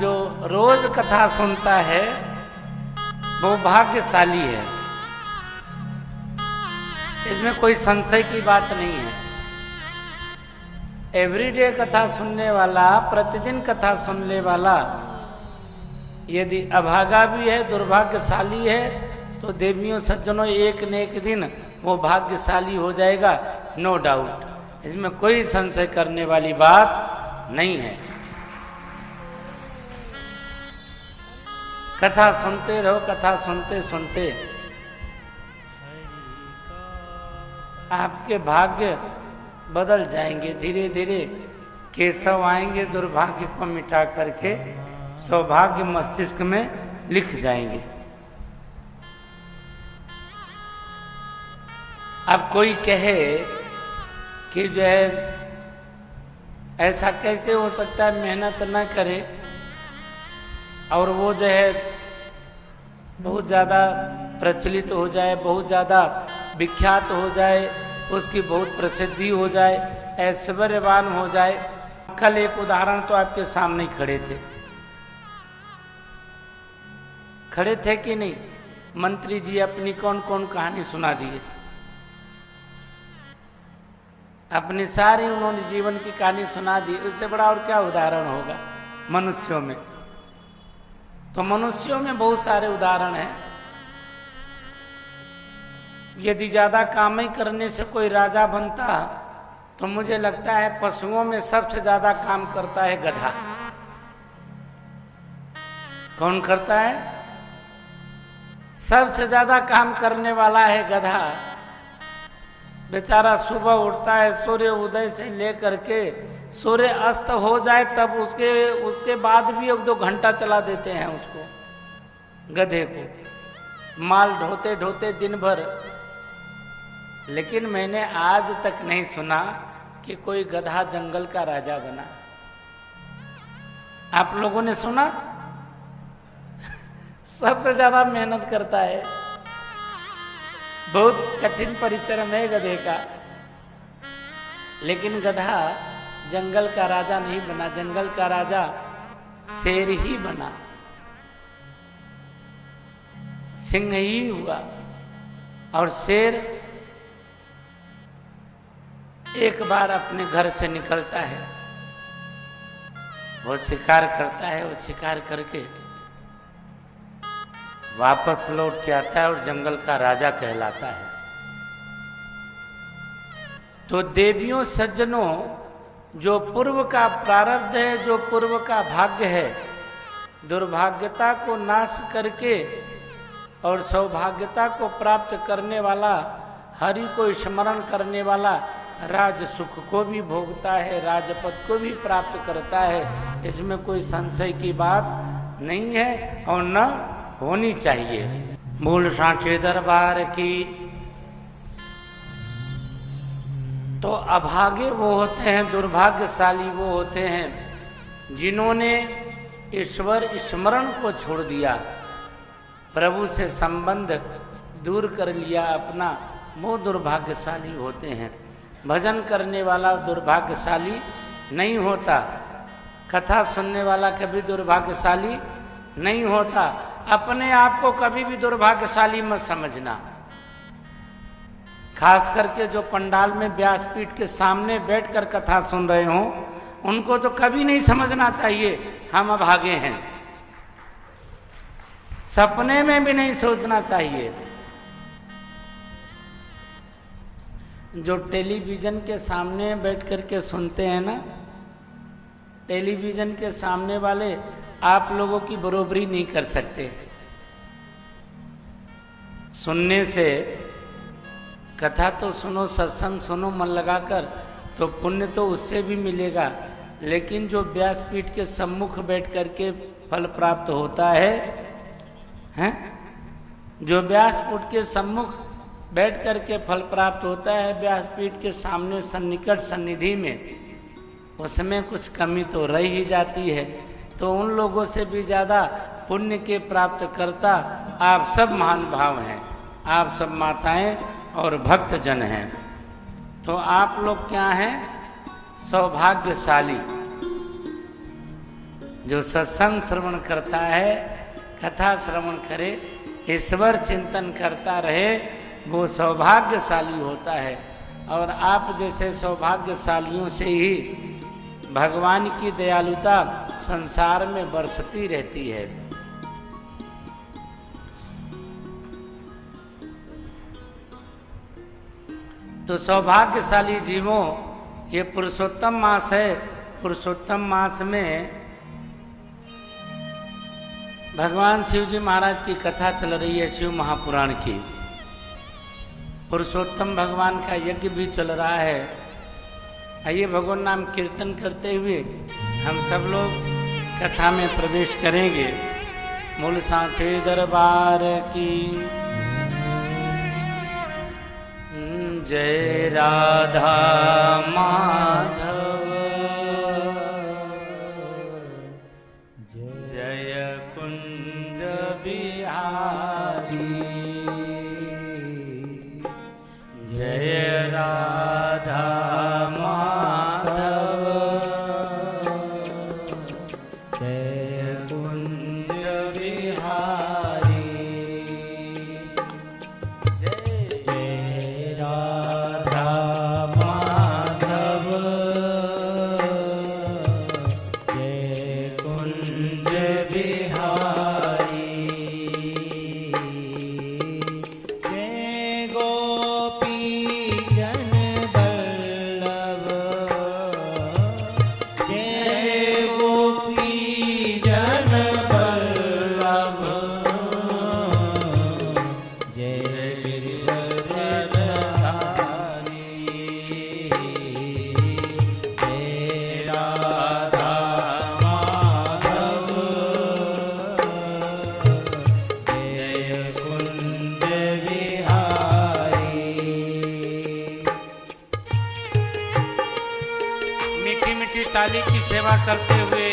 जो रोज कथा सुनता है वो भाग्यशाली है, इसमें कोई संशय की बात नहीं है। एवरीडे कथा सुनने वाला, प्रतिदिन कथा सुनने वाला यदि अभागा भी है, दुर्भाग्यशाली है, तो देवियों सज्जनों एक न एक दिन वो भाग्यशाली हो जाएगा, नो डाउट। इसमें कोई संशय करने वाली बात नहीं है। कथा सुनते रहो, कथा सुनते सुनते आपके भाग्य बदल जाएंगे। धीरे धीरे केशव आएंगे, दुर्भाग्य को मिटा करके सौभाग्य मस्तिष्क में लिख जाएंगे। अब कोई कहे कि जो है ऐसा कैसे हो सकता है, मेहनत न करे और वो जो है बहुत ज़्यादा प्रचलित हो जाए, बहुत ज़्यादा विख्यात हो जाए, उसकी बहुत प्रसिद्धि हो जाए, ऐश्वर्यवान हो जाए। कल एक उदाहरण तो आपके सामने खड़े थे कि नहीं? मंत्री जी अपनी कौन कौन कहानी सुना दिए, अपनी सारी उन्होंने जीवन की कहानी सुना दी। उससे बड़ा और क्या उदाहरण होगा मनुष्यों में? तो मनुष्यों में बहुत सारे उदाहरण हैं। यदि ज्यादा काम ही करने से कोई राजा बनता तो मुझे लगता है पशुओं में सबसे ज्यादा काम करता है गधा। कौन करता है? सबसे ज्यादा काम करने वाला है गधा। बेचारा सुबह उठता है, सूर्य उदय से लेकर के सूर्य अस्त हो जाए तब उसके बाद भी 1-2 घंटा चला देते हैं उसको, गधे को, माल ढोते ढोते दिन भर। लेकिन मैंने आज तक नहीं सुना कि कोई गधा जंगल का राजा बना। आप लोगों ने सुना? सबसे ज्यादा मेहनत करता है, बहुत कठिन परिश्रम है गधे का। लेकिन गधा जंगल का राजा नहीं बना, जंगल का राजा शेर ही बना, सिंह ही हुआ। और शेर एक बार अपने घर से निकलता है, वो शिकार करता है, वो शिकार करके वापस लौट के आता है और जंगल का राजा कहलाता है। तो देवियों सज्जनों, जो पूर्व का प्रारब्ध है, जो पूर्व का भाग्य है, दुर्भाग्यता को नाश करके और सौभाग्यता को प्राप्त करने वाला, हरि को स्मरण करने वाला राज सुख को भी भोगता है, राजपद को भी प्राप्त करता है। इसमें कोई संशय की बात नहीं है और न होनी चाहिए। मूल सांचे दरबार की। तो अभागे वो होते हैं, दुर्भाग्यशाली वो होते हैं जिन्होंने ईश्वर स्मरण को छोड़ दिया, प्रभु से संबंध दूर कर लिया अपना, वो दुर्भाग्यशाली होते हैं। भजन करने वाला दुर्भाग्यशाली नहीं होता, कथा सुनने वाला कभी दुर्भाग्यशाली नहीं होता। अपने आप को कभी भी दुर्भाग्यशाली मत समझना। खास करके जो पंडाल में व्यासपीठ के सामने बैठकर कथा सुन रहे हो, उनको तो कभी नहीं समझना चाहिए हम अभागे हैं। सपने में भी नहीं सोचना चाहिए। जो टेलीविजन के सामने बैठ करके सुनते हैं ना, टेलीविजन के सामने वाले आप लोगों की बरोबरी नहीं कर सकते। सुनने से, कथा तो सुनो, सत्संग सुनो मन लगाकर, तो पुण्य तो उससे भी मिलेगा। लेकिन जो व्यासपीठ के सम्मुख बैठ करके फल प्राप्त होता है, जो व्यासपीठ के सम्मुख बैठ करके फल प्राप्त होता है, व्यासपीठ के सामने सन्निकट सन्निधि में, उसमें कुछ कमी तो रह ही जाती है। तो उन लोगों से भी ज़्यादा पुण्य के प्राप्त करता आप सब महान भाव हैं, आप सब माताएं और भक्त जन हैं। तो आप लोग क्या हैं? सौभाग्यशाली। जो सत्संग श्रवण करता है, कथा श्रवण करे, ईश्वर चिंतन करता रहे, वो सौभाग्यशाली होता है। और आप जैसे सौभाग्यशालियों से ही भगवान की दयालुता संसार में बरसती रहती है। तो सौभाग्यशाली जीवों, ये पुरुषोत्तम मास है। पुरुषोत्तम मास में भगवान शिव जी महाराज की कथा चल रही है, शिव महापुराण की। पुरुषोत्तम भगवान का यज्ञ भी चल रहा है। आइए भगवान नाम कीर्तन करते हुए हम सब लोग कथा में प्रवेश करेंगे। मूल सांचे दरबार की जय राधा माधव, जय कुंज बिहारी, जय राधा माधव, जय कुंज बिहारी, जय राधा माधव, जय कुंज बिहारी, जय गोपी जन बल्लभ, जय गोपी जन बल्लभ, जय गिरिधरधारी, जय राधा माधव, जय कुंज बिहारी। मीठी मीठी ताली की सेवा करते हुए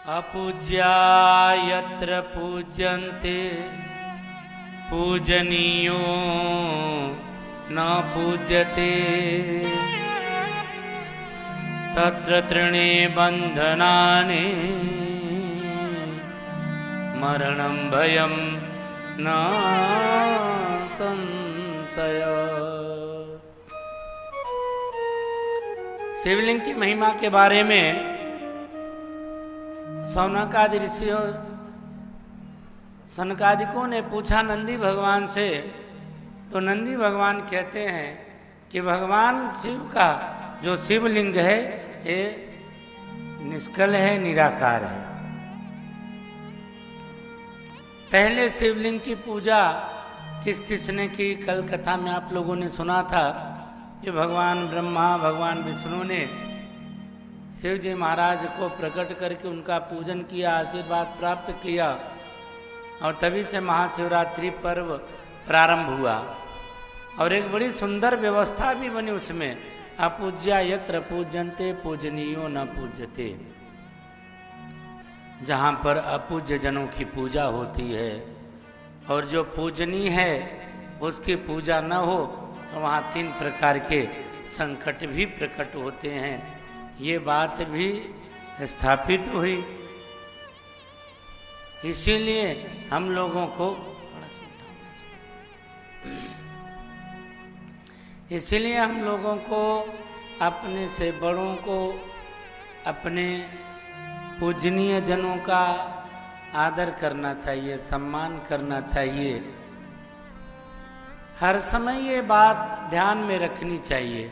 अपूज्या यत्र पूज्यन्ते पूजनीयो न पूज्यते तत्र तृणे बन्धनानि मरणं भयं न संशय। शिवलिंग की महिमा के बारे में सौनकादि ऋषियों सनकादिकों ने पूछा नंदी भगवान से, तो नंदी भगवान कहते हैं कि भगवान शिव का जो शिवलिंग है ये निष्कल है, निराकार है। पहले शिवलिंग की पूजा किस किसने की, कल कथा में आप लोगों ने सुना था कि भगवान ब्रह्मा भगवान विष्णु ने शिव जी महाराज को प्रकट करके उनका पूजन किया, आशीर्वाद प्राप्त किया और तभी से महाशिवरात्रि पर्व प्रारंभ हुआ। और एक बड़ी सुंदर व्यवस्था भी बनी उसमें, अपूज्या यत्र पूज्यन्ते पूजनीयो न पूज्यते। जहाँ पर अपूज्य जनों की पूजा होती है और जो पूजनीय है उसकी पूजा न हो तो वहाँ 3 प्रकार के संकट भी प्रकट होते हैं। ये बात भी स्थापित हुई। इसीलिए हम लोगों को अपने से बड़ों को, अपने पूजनीय जनों का आदर करना चाहिए, सम्मान करना चाहिए। हर समय ये बात ध्यान में रखनी चाहिए।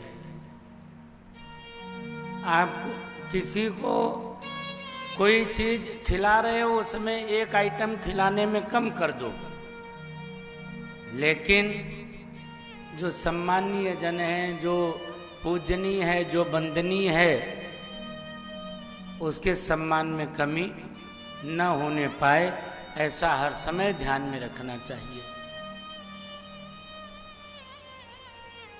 आप किसी को कोई चीज खिला रहे हो, उसमें एक आइटम खिलाने में कम कर दो, लेकिन जो सम्मानीय जन है, जो पूजनीय है, जो वंदनीय है, उसके सम्मान में कमी न होने पाए, ऐसा हर समय ध्यान में रखना चाहिए।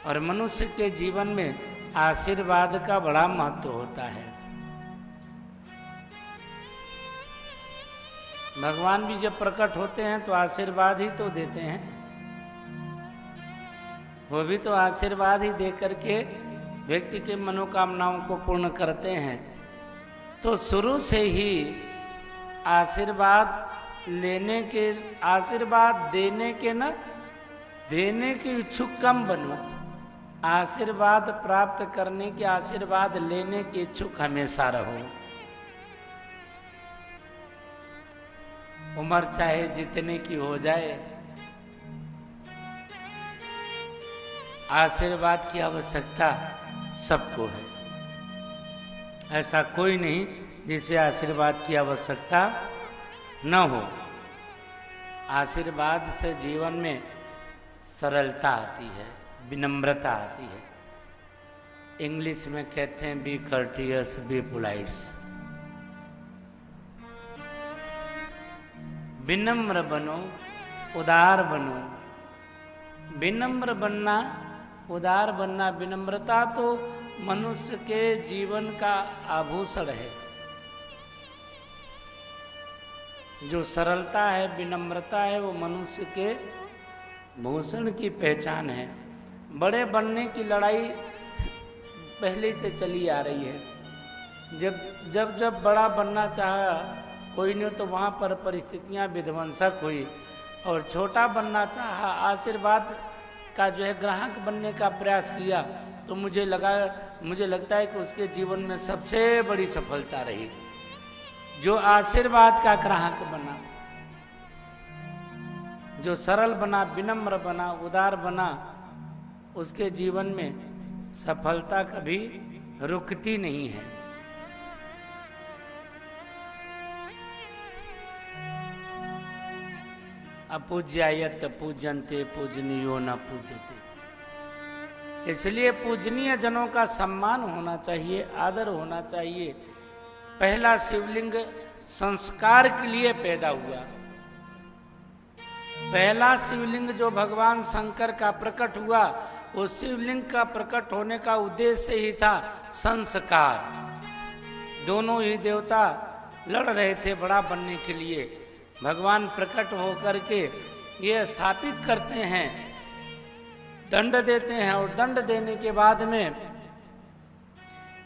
और मनुष्य के जीवन में आशीर्वाद का बड़ा महत्व होता है। भगवान भी जब प्रकट होते हैं तो आशीर्वाद ही तो देते हैं, वो भी तो आशीर्वाद ही दे करके व्यक्ति के मनोकामनाओं को पूर्ण करते हैं। तो शुरू से ही आशीर्वाद लेने के, आशीर्वाद देने के न देने के इच्छुक कम बनो, आशीर्वाद प्राप्त करने के, आशीर्वाद लेने के इच्छुक हमेशा रहो। उम्र चाहे जितने की हो जाए, आशीर्वाद की आवश्यकता सबको है। ऐसा कोई नहीं जिसे आशीर्वाद की आवश्यकता न हो। आशीर्वाद से जीवन में सरलता आती है, विनम्रता आती है। इंग्लिश में कहते हैं बी कर्टियस, बी पोलाइट्स। विनम्र बनो, उदार बनो। विनम्र बनना, उदार बनना, विनम्रता तो मनुष्य के जीवन का आभूषण है। जो सरलता है, विनम्रता है, वो मनुष्य के भूषण की पहचान है। बड़े बनने की लड़ाई पहले से चली आ रही है। जब बड़ा बनना चाहा कोई ने तो वहाँ पर परिस्थितियाँ विध्वंसक हुई, और छोटा बनना चाहा, आशीर्वाद का जो है ग्राहक बनने का प्रयास किया, तो मुझे लगता है कि उसके जीवन में सबसे बड़ी सफलता रही। जो आशीर्वाद का ग्राहक बना, जो सरल बना, विनम्र बना, उदार बना, उसके जीवन में सफलता कभी रुकती नहीं है। अपूज्यायत पूज्यन्ते पूजनीयो न पूज्यते। इसलिए पूजनीय जनों का सम्मान होना चाहिए, आदर होना चाहिए। पहला शिवलिंग संस्कार के लिए पैदा हुआ। पहला शिवलिंग जो भगवान शंकर का प्रकट हुआ, उस शिवलिंग का प्रकट होने का उद्देश्य ही था संस्कार। दोनों ही देवता लड़ रहे थे बड़ा बनने के लिए, भगवान प्रकट होकर के ये स्थापित करते हैं, दंड देते हैं, और दंड देने के बाद में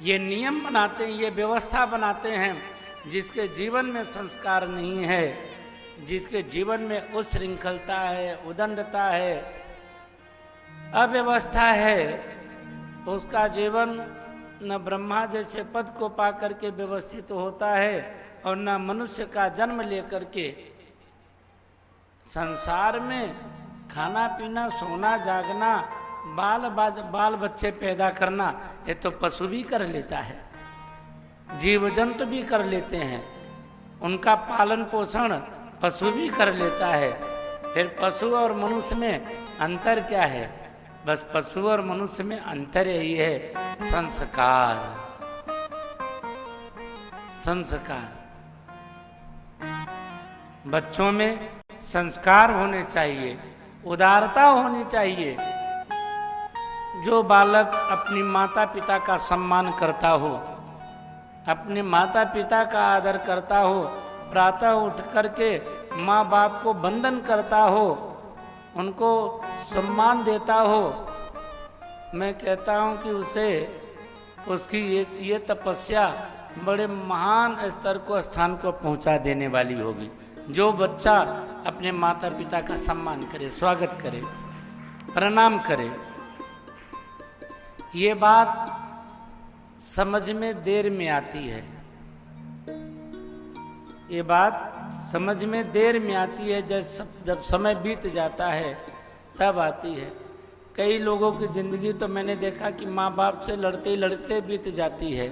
ये नियम बनाते हैं, ये व्यवस्था बनाते हैं। जिसके जीवन में संस्कार नहीं है, जिसके जीवन में उच्छृंखलता है, उदंडता है, अव्यवस्था है, उसका जीवन न ब्रह्मा जैसे पद को पा करके व्यवस्थित होता है और न मनुष्य का जन्म लेकर के संसार में खाना पीना, सोना जागना, बाल बच्चे पैदा करना, ये तो पशु भी कर लेता है, जीव जंतु भी कर लेते हैं, उनका पालन पोषण पशु भी कर लेता है। फिर पशु और मनुष्य में अंतर क्या है? बस पशु और मनुष्य में अंतर यही है, संस्कार। संस्कार, बच्चों में संस्कार होने चाहिए, उदारता होनी चाहिए। जो बालक अपनी माता पिता का सम्मान करता हो, अपने माता पिता का आदर करता हो, प्रातः उठ करके माँ बाप को वंदन करता हो, उनको सम्मान देता हो, मैं कहता हूँ कि उसे उसकी ये तपस्या बड़े महान स्तर को, स्थान को पहुँचा देने वाली होगी। जो बच्चा अपने माता पिता का सम्मान करे, स्वागत करे, प्रणाम करे, ये बात समझ में देर में आती है, ये बात समझ में देर में आती है, जब समय बीत जाता है तब आती है। कई लोगों की जिंदगी तो मैंने देखा कि माँ बाप से लड़ते लड़ते बीत जाती है,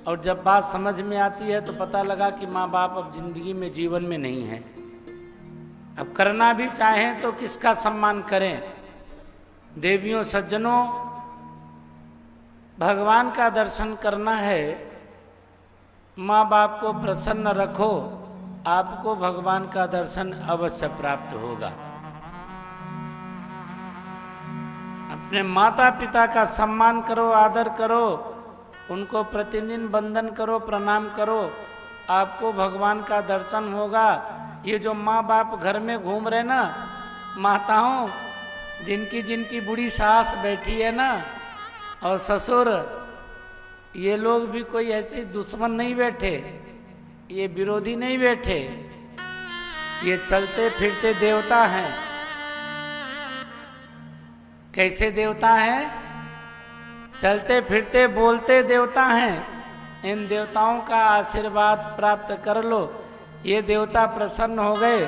और जब बात समझ में आती है तो पता लगा कि माँ बाप अब जिंदगी में, जीवन में नहीं है। अब करना भी चाहें तो किसका सम्मान करें? देवियों सज्जनों, भगवान का दर्शन करना है, माँ बाप को प्रसन्न रखो, आपको भगवान का दर्शन अवश्य प्राप्त होगा। अपने माता पिता का सम्मान करो, आदर करो, उनको प्रतिदिन वंदन करो, प्रणाम करो, आपको भगवान का दर्शन होगा। ये जो माँ बाप घर में घूम रहे ना, माताओं, जिनकी जिनकी बूढ़ी सास बैठी है ना, और ससुर, ये लोग भी कोई ऐसे दुश्मन नहीं बैठे, ये विरोधी नहीं बैठे, ये चलते फिरते देवता हैं। कैसे देवता हैं? चलते फिरते बोलते देवता हैं। इन देवताओं का आशीर्वाद प्राप्त कर लो। ये देवता प्रसन्न हो गए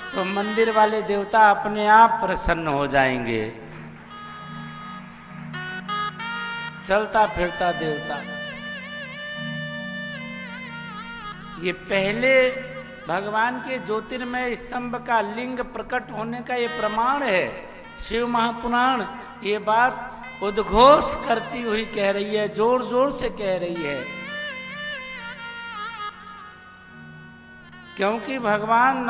तो मंदिर वाले देवता अपने आप प्रसन्न हो जाएंगे। चलता फिरता देवता, ये पहले भगवान के ज्योतिर्मय स्तंभ का लिंग प्रकट होने का ये प्रमाण है। शिव महापुराण ये बात उद्घोष करती हुई कह रही है, जोर जोर से कह रही है, क्योंकि भगवान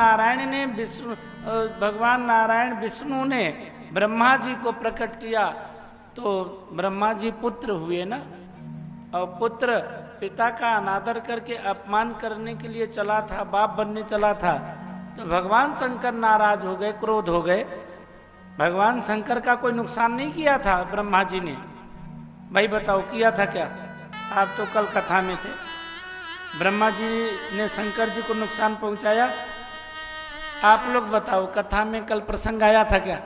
नारायण विष्णु ने ब्रह्मा जी को प्रकट किया, तो ब्रह्मा जी पुत्र हुए ना, और पुत्र पिता का अनादर करके अपमान करने के लिए चला था, बाप बनने चला था, तो भगवान शंकर नाराज हो गए, क्रोध हो गए। भगवान शंकर का कोई नुकसान नहीं किया था ब्रह्मा जी ने? भाई बताओ, किया था क्या? आप तो कल कथा में थे। ब्रह्मा जी ने शंकर जी को नुकसान पहुंचाया? आप लोग बताओ, कथा में कल प्रसंग आया था क्या?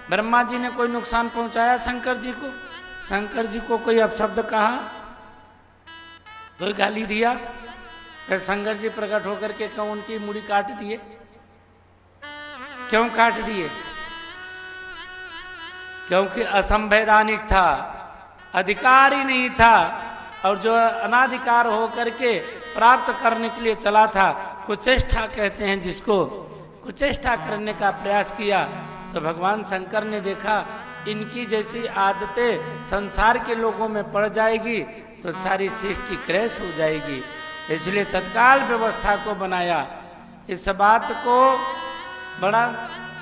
ब्रह्मा जी ने कोई नुकसान पहुंचाया शंकर जी को? शंकर जी को कोई अपशब्द कहा, कोई गाली दिया? फिर शंकर जी प्रकट होकर के क्यों उनकी मुड़ी काट दिए? क्यों काट दिए? क्योंकि असंवैधानिक था, अधिकार ही नहीं था, और जो अनाधिकार होकर के प्राप्त करने के लिए चला था, कुचेष्टा कहते हैं जिसको, कुचेष्टा करने का प्रयास किया, तो भगवान शंकर ने देखा इनकी जैसी आदतें संसार के लोगों में पड़ जाएगी तो सारी सृष्टि क्रैश हो जाएगी, इसलिए तत्काल व्यवस्था को बनाया। इस बात को बड़ा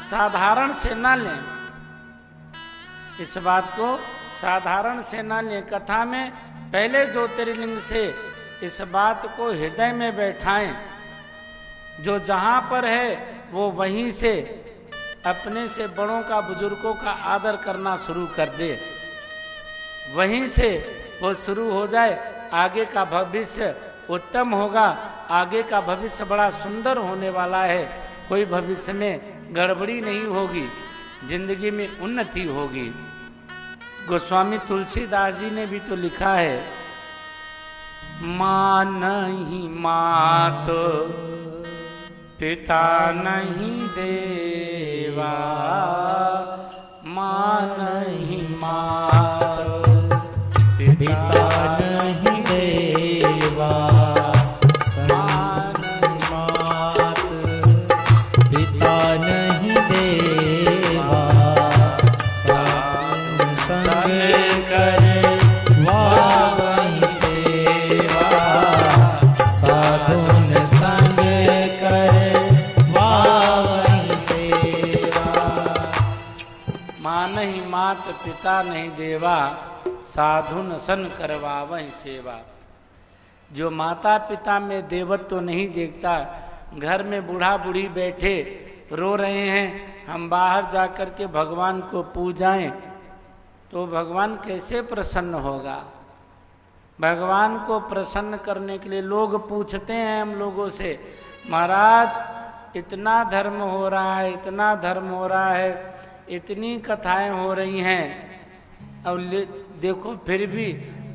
साधारण से न लें, इस बात को साधारण से न लें। कथा में पहले ज्योतिर्लिंग से इस बात को हृदय में बैठाएं, जो जहां पर है वो वहीं से अपने से बड़ों का, बुजुर्गों का आदर करना शुरू कर दे, वहीं से वो शुरू हो जाए। आगे का भविष्य उत्तम होगा, आगे का भविष्य बड़ा सुंदर होने वाला है। कोई भविष्य में गड़बड़ी नहीं होगी, जिंदगी में उन्नति होगी। गोस्वामी तुलसीदास जी ने भी तो लिखा है, माँ नहीं मात पिता नहीं देवा, माँ नहीं मात पिता नहीं देवा, माँ नहीं मात पिता नहीं देवा, संग करे वावहि सेवा, साधुन संग करे वावहि सेवा। माँ नहीं मात पिता नहीं देवा, साधु न सन करवावहि सेवा। जो माता पिता में देवत्व तो नहीं देखता, घर में बूढ़ा बूढ़ी बैठे रो रहे हैं, हम बाहर जाकर के भगवान को पूजाएं, तो भगवान कैसे प्रसन्न होगा? भगवान को प्रसन्न करने के लिए लोग पूछते हैं हम लोगों से, महाराज इतना धर्म हो रहा है, इतना धर्म हो रहा है, इतनी कथाएं हो रही हैं, और देखो फिर भी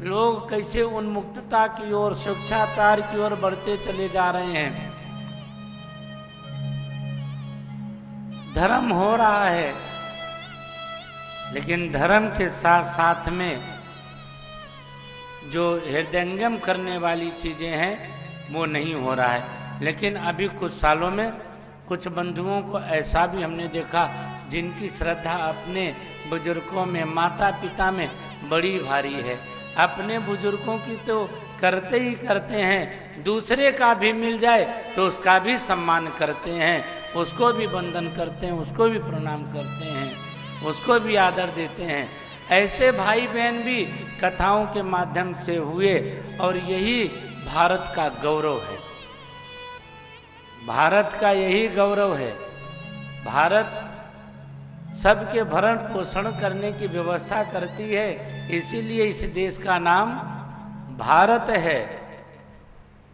लोग कैसे उन्मुक्तता की ओर, शिक्षाचार की ओर बढ़ते चले जा रहे हैं। धर्म हो रहा है, लेकिन धर्म के साथ साथ में जो हृदयंगम करने वाली चीजें हैं वो नहीं हो रहा है। लेकिन अभी कुछ सालों में कुछ बंधुओं को ऐसा भी हमने देखा जिनकी श्रद्धा अपने बुजुर्गों में, माता पिता में बड़ी भारी है। अपने बुजुर्गों की तो करते ही करते हैं, दूसरे का भी मिल जाए तो उसका भी सम्मान करते हैं, उसको भी वंदन करते हैं, उसको भी प्रणाम करते हैं, उसको भी आदर देते हैं। ऐसे भाई बहन भी कथाओं के माध्यम से हुए, और यही भारत का गौरव है। भारत का यही गौरव है। भारत सबके भरण पोषण करने की व्यवस्था करती है, इसीलिए इस देश का नाम भारत है।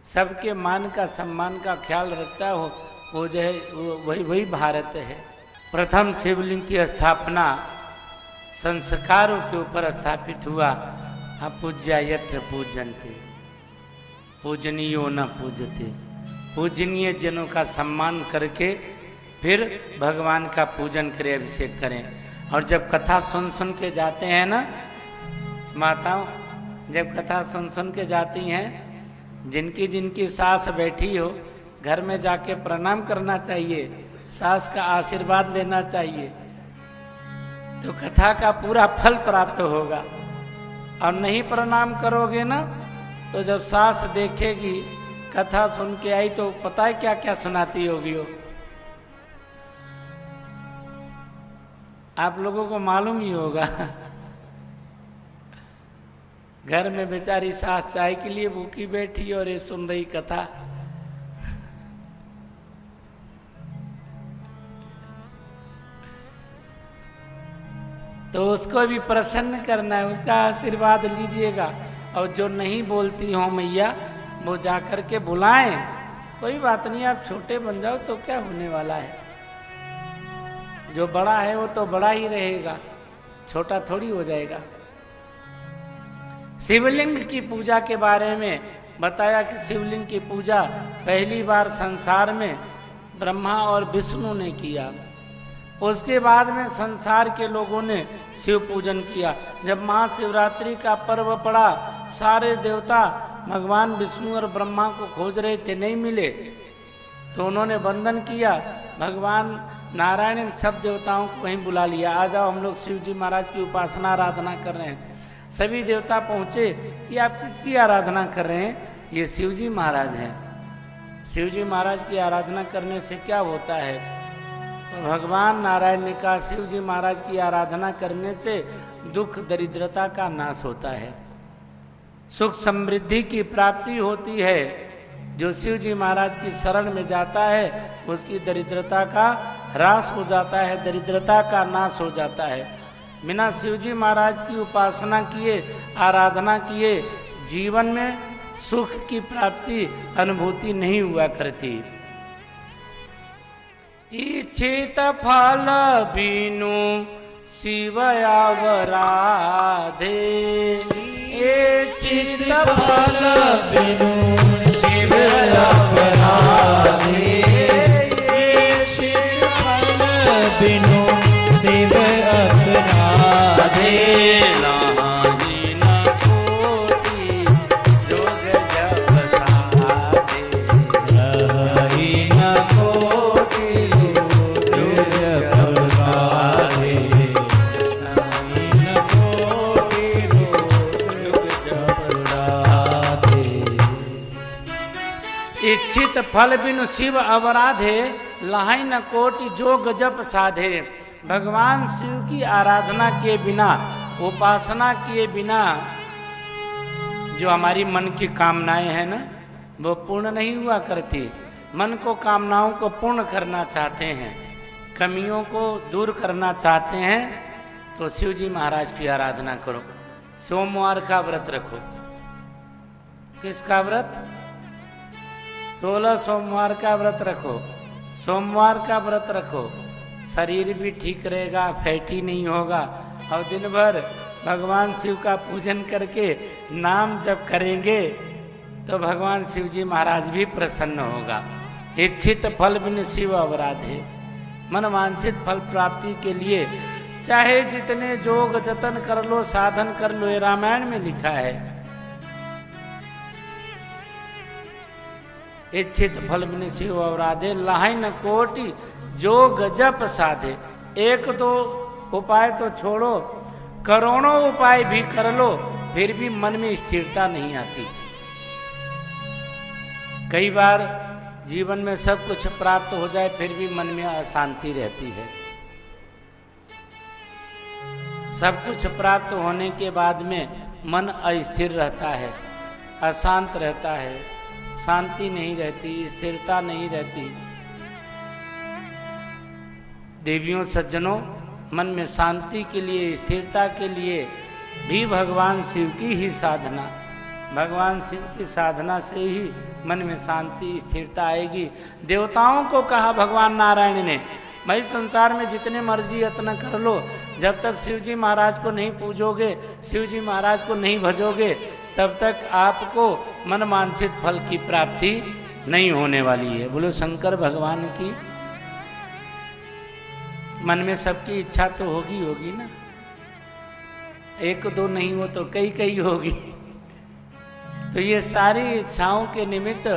सबके मान का, सम्मान का ख्याल रखता हो वो जो है वही भारत है। प्रथम शिवलिंग की स्थापना संस्कारों के ऊपर स्थापित हुआ। अपूज्या यत्र पूजन्ते पूजनीयो न पूजते। पूजनीय जनों का सम्मान करके फिर भगवान का पूजन करें, अभिषेक करें। और जब कथा सुन सुन के जाते हैं ना माताओं, जब कथा सुन सुन के जाती हैं, जिनकी जिनकी सास बैठी हो घर में जाके प्रणाम करना चाहिए, सास का आशीर्वाद लेना चाहिए, तो कथा का पूरा फल प्राप्त होगा। और नहीं प्रणाम करोगे ना तो जब सास देखेगी कथा सुन के आई तो पता है क्या क्या सुनाती होगी वो, आप लोगों को मालूम ही होगा। घर में बेचारी सास चाय के लिए भूखी बैठी और ये सुन रही कथा। तो उसको भी प्रसन्न करना है, उसका आशीर्वाद लीजिएगा। और जो नहीं बोलती हो मैया वो जाकर के बुलाएं, कोई बात नहीं, आप छोटे बन जाओ तो क्या होने वाला है। जो बड़ा है वो तो बड़ा ही रहेगा, छोटा थोड़ी हो जाएगा। शिवलिंग की पूजा के बारे में बताया कि शिवलिंग की पूजा पहली बार संसार में ब्रह्मा और विष्णु ने किया। उसके बाद में संसार के लोगों ने शिव पूजन किया। जब महाशिवरात्रि का पर्व पड़ा, सारे देवता भगवान विष्णु और ब्रह्मा को खोज रहे थे, नहीं मिले, तो उन्होंने वंदन किया। भगवान नारायण ने सब देवताओं को वहीं बुला लिया, आ जाओ हम लोग शिव जी महाराज की उपासना आराधना कर रहे हैं। सभी देवता पहुँचे कि आप किसकी आराधना कर रहे हैं? ये शिव जी महाराज हैं। शिव जी महाराज की आराधना करने से क्या होता है? तो भगवान नारायण ने कहा शिव जी महाराज की आराधना करने से दुख दरिद्रता का नाश होता है। सुख समृद्धि की प्राप्ति होती है। जो शिव जी महाराज की शरण में जाता है उसकी दरिद्रता का ह्रास हो जाता है, दरिद्रता का नाश हो जाता है। बिना शिव जी महाराज की उपासना किए, आराधना किए जीवन में सुख की प्राप्ति अनुभूति नहीं हुआ करती। इच्छित फल बिनु शिव अवराधे, इच्छित फल बिनु शिव अवराधे, इच्छित फल बिनु शिव अवराधे। इच्छित फल बिनु शिव अवराधे, लहाई न कोटि जोग जप साधे। भगवान शिव की आराधना किए बिना, उपासना किए बिना जो हमारी मन की कामनाएं हैं ना, वो पूर्ण नहीं हुआ करती। मन को, कामनाओं को पूर्ण करना चाहते हैं, कमियों को दूर करना चाहते हैं, तो शिव जी महाराज की आराधना करो। सोमवार का व्रत रखो। किसका व्रत? 16 सोमवार का व्रत रखो। सोमवार का व्रत रखो, शरीर भी ठीक रहेगा, फैटी नहीं होगा, और दिन भर भगवान शिव का पूजन करके नाम जप करेंगे तो भगवान शिव जी महाराज भी प्रसन्न होगा। इच्छित फल बिन शिव अवराधे, मन वांछित फल प्राप्ति के लिए चाहे जितने जोग जतन कर लो, साधन कर लो, ये रामायण में लिखा है। इच्छित फल बिन शिव अवराधे, लहाई न कोटि जोग जप साधे। एक दो उपाय तो छोड़ो, करोड़ों उपाय भी कर लो, फिर भी मन में स्थिरता नहीं आती। कई बार जीवन में सब कुछ प्राप्त हो जाए फिर भी मन में अशांति रहती है। सब कुछ प्राप्त होने के बाद में मन अस्थिर रहता है, अशांत रहता है, शांति नहीं रहती, स्थिरता नहीं रहती। देवियों सज्जनों, मन में शांति के लिए, स्थिरता के लिए भी भगवान शिव की ही साधना, भगवान शिव की साधना से ही मन में शांति स्थिरता आएगी। देवताओं को कहा भगवान नारायण ने, भाई संसार में जितने मर्जी यत्न कर लो, जब तक शिव जी महाराज को नहीं पूजोगे, शिव जी महाराज को नहीं भजोगे, तब तक आपको मन वांछित फल की प्राप्ति नहीं होने वाली है। बोलो शंकर भगवान की। मन में सबकी इच्छा तो होगी ना, एक दो नहीं हो तो कई कई होगी। तो ये सारी इच्छाओं के निमित्त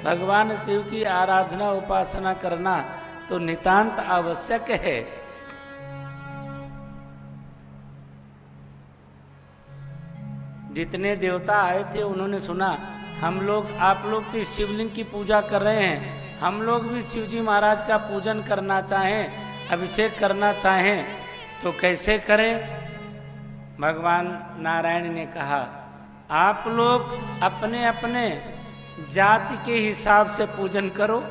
भगवान शिव की आराधना उपासना करना तो नितांत आवश्यक है। जितने देवता आए थे उन्होंने सुना हम लोग, आप लोग तो शिवलिंग की पूजा कर रहे हैं, हम लोग भी शिव जी महाराज का पूजन करना चाहें, अभिषेक करना चाहें तो कैसे करें? भगवान नारायण ने कहा आप लोग अपने अपने जाति के हिसाब से पूजन करो।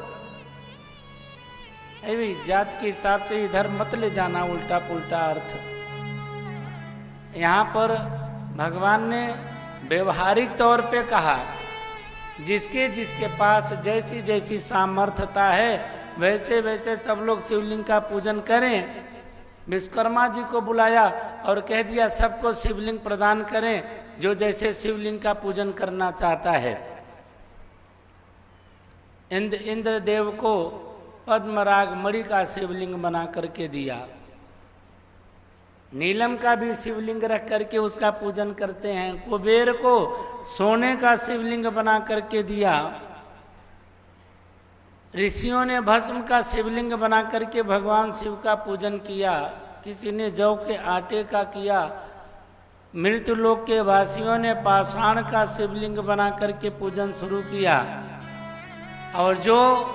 अभी जाति के हिसाब से इधर मत ले जाना उल्टा पुल्टा अर्थ। यहाँ पर भगवान ने व्यवहारिक तौर पे कहा जिसके जिसके पास जैसी जैसी सामर्थ्यता है वैसे वैसे सब लोग शिवलिंग का पूजन करें। विश्वकर्मा जी को बुलाया और कह दिया सबको शिवलिंग प्रदान करें जो जैसे शिवलिंग का पूजन करना चाहता है। इंद्रदेव को पद्मराग मणि का शिवलिंग बना करके दिया, नीलम का भी शिवलिंग रख करके उसका पूजन करते हैं। कुबेर को सोने का शिवलिंग बना करके दिया। ऋषियों ने भस्म का शिवलिंग बना करके भगवान शिव का पूजन किया। किसी ने जौ के आटे का किया। मृत्यु लोक के वासियों ने पाषाण का शिवलिंग बना करके पूजन शुरू किया। और जो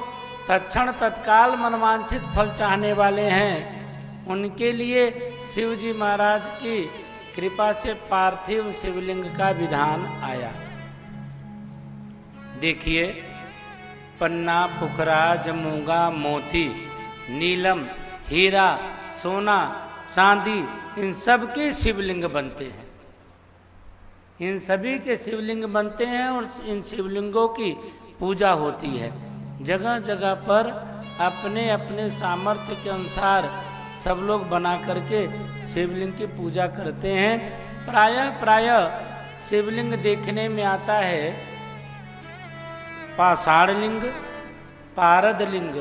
तत्क्षण तत्काल मनवांछित फल चाहने वाले हैं उनके लिए शिव जी महाराज की कृपा से पार्थिव शिवलिंग का विधान आया। देखिए, पन्ना, पुखराज, मूंगा, मोती, नीलम, हीरा, सोना, चांदी, इन सब के शिवलिंग बनते हैं। इन सभी के शिवलिंग बनते हैं और इन शिवलिंगों की पूजा होती है। जगह जगह पर अपने अपने सामर्थ्य के अनुसार सब लोग बना करके शिवलिंग की पूजा करते हैं। प्रायः शिवलिंग देखने में आता है पाषाण लिंग, पारद लिंग,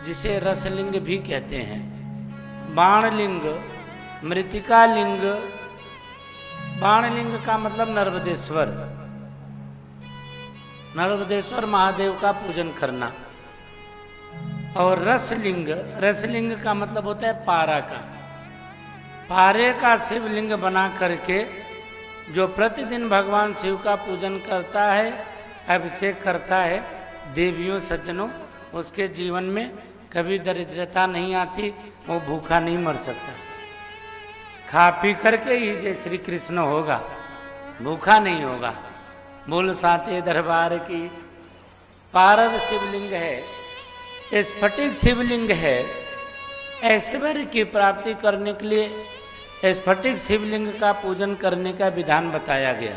जिसे रसलिंग भी कहते हैं, बाण लिंग, मृतिका लिंग। बाण लिंग का मतलब नर्मदेश्वर, नर्मदेश्वर महादेव का पूजन करना। और रसलिंग, रसलिंग का मतलब होता है पारा का। पारे का शिवलिंग बना करके जो प्रतिदिन भगवान शिव का पूजन करता है, अभिषेक करता है, देवियों सज्जनों, उसके जीवन में कभी दरिद्रता नहीं आती, वो भूखा नहीं मर सकता। खा पी करके ही जय श्री कृष्ण होगा, भूखा नहीं होगा। बोल साचे दरबार की। पारद शिवलिंग है, स्फटिक शिवलिंग है। ऐश्वर्य की प्राप्ति करने के लिए स्फटिक शिवलिंग का पूजन करने का विधान बताया गया।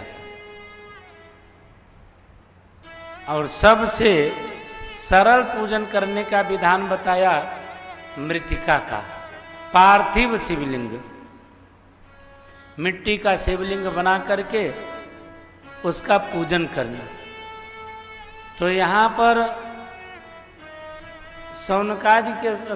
और सबसे सरल पूजन करने का विधान बताया मृतिका का, पार्थिव शिवलिंग। मिट्टी का शिवलिंग बना करके उसका पूजन करना। तो यहाँ पर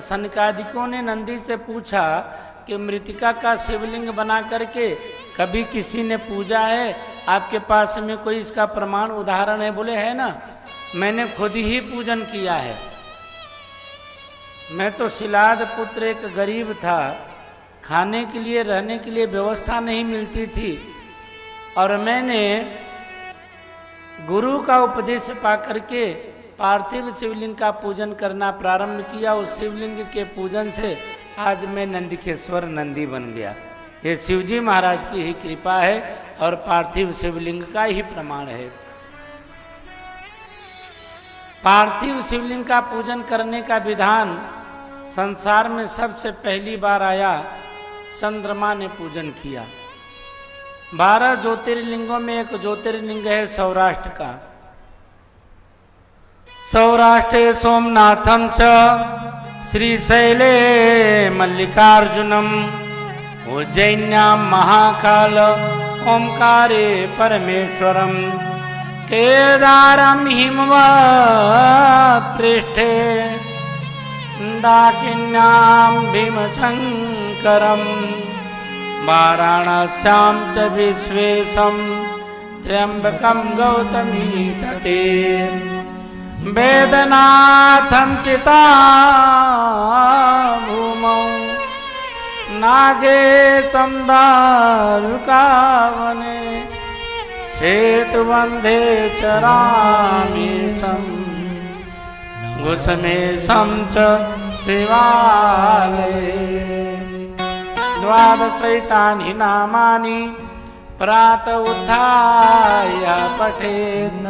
सनकादिकों ने नंदी से पूछा कि मृतिका का शिवलिंग बना करके कभी किसी ने पूजा है? आपके पास में कोई इसका प्रमाण उदाहरण है? बोले है ना, मैंने खुद ही पूजन किया है। मैं तो शिलाद पुत्र एक गरीब था, खाने के लिए रहने के लिए व्यवस्था नहीं मिलती थी, और मैंने गुरु का उपदेश पा करके पार्थिव शिवलिंग का पूजन करना प्रारंभ किया। उस शिवलिंग के पूजन से आज मैं नंदिकेश्वर नंदी बन गया। ये शिवजी महाराज की ही कृपा है और पार्थिव शिवलिंग का ही प्रमाण है। पार्थिव शिवलिंग का पूजन करने का विधान संसार में सबसे पहली बार आया, चंद्रमा ने पूजन किया। 12 ज्योतिर्लिंगों में एक ज्योतिर्लिंग है सौराष्ट्र का। सौराष्ट्रे सोमनाथम च श्रीशैले मल्लिकार्जुनम उज्जैन्यां महाकाल ओंकारे परमेश्वरम केदारम हिमवत् पृष्ठे दाकिन्यां भीमशंकरम वाराणस्यां च विश्वेशं त्र्यंबकं गौतमी तटे वेदनाथं चिता भूमौ नागेशं दारुकावने सेतुबन्धे चरामीशं घुसमेशं च शिवालये। 12 नामानि प्रात उत्थाय पठेत्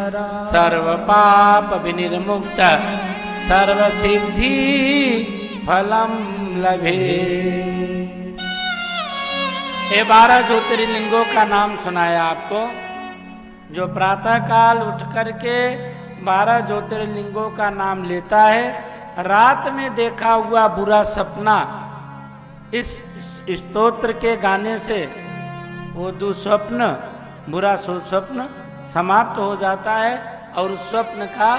सर्वपाप विनिर्मुक्त सर्वसिद्धि फलम लभे। ये 12 ज्योतिर्लिंगों का नाम सुनाया आपको। जो प्रातः काल उठ करके 12 ज्योतिर्लिंगों का नाम लेता है, रात में देखा हुआ बुरा सपना इस स्तोत्र के गाने से वो दुस्वप्न, बुरा सुस्वप्न समाप्त हो जाता है और उस स्वप्न का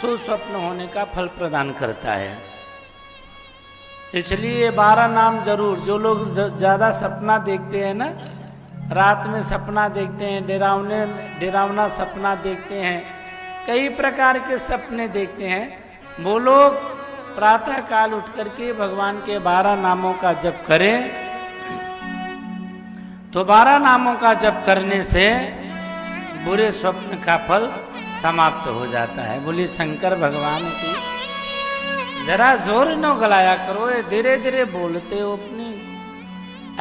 सुस्वप्न होने का फल प्रदान करता है। इसलिए 12 नाम जरूर। जो लोग ज्यादा सपना देखते हैं ना, रात में सपना देखते हैं, डरावना सपना देखते हैं, कई प्रकार के सपने देखते हैं, वो लोग प्रातः काल उठ करके भगवान के 12 नामों का जप करें। तो 12 नामों का जप करने से बुरे स्वप्न का फल समाप्त हो जाता है। बोलिए शंकर भगवान की। जरा जोर न गलाया करो, ये धीरे धीरे बोलते हो अपनी।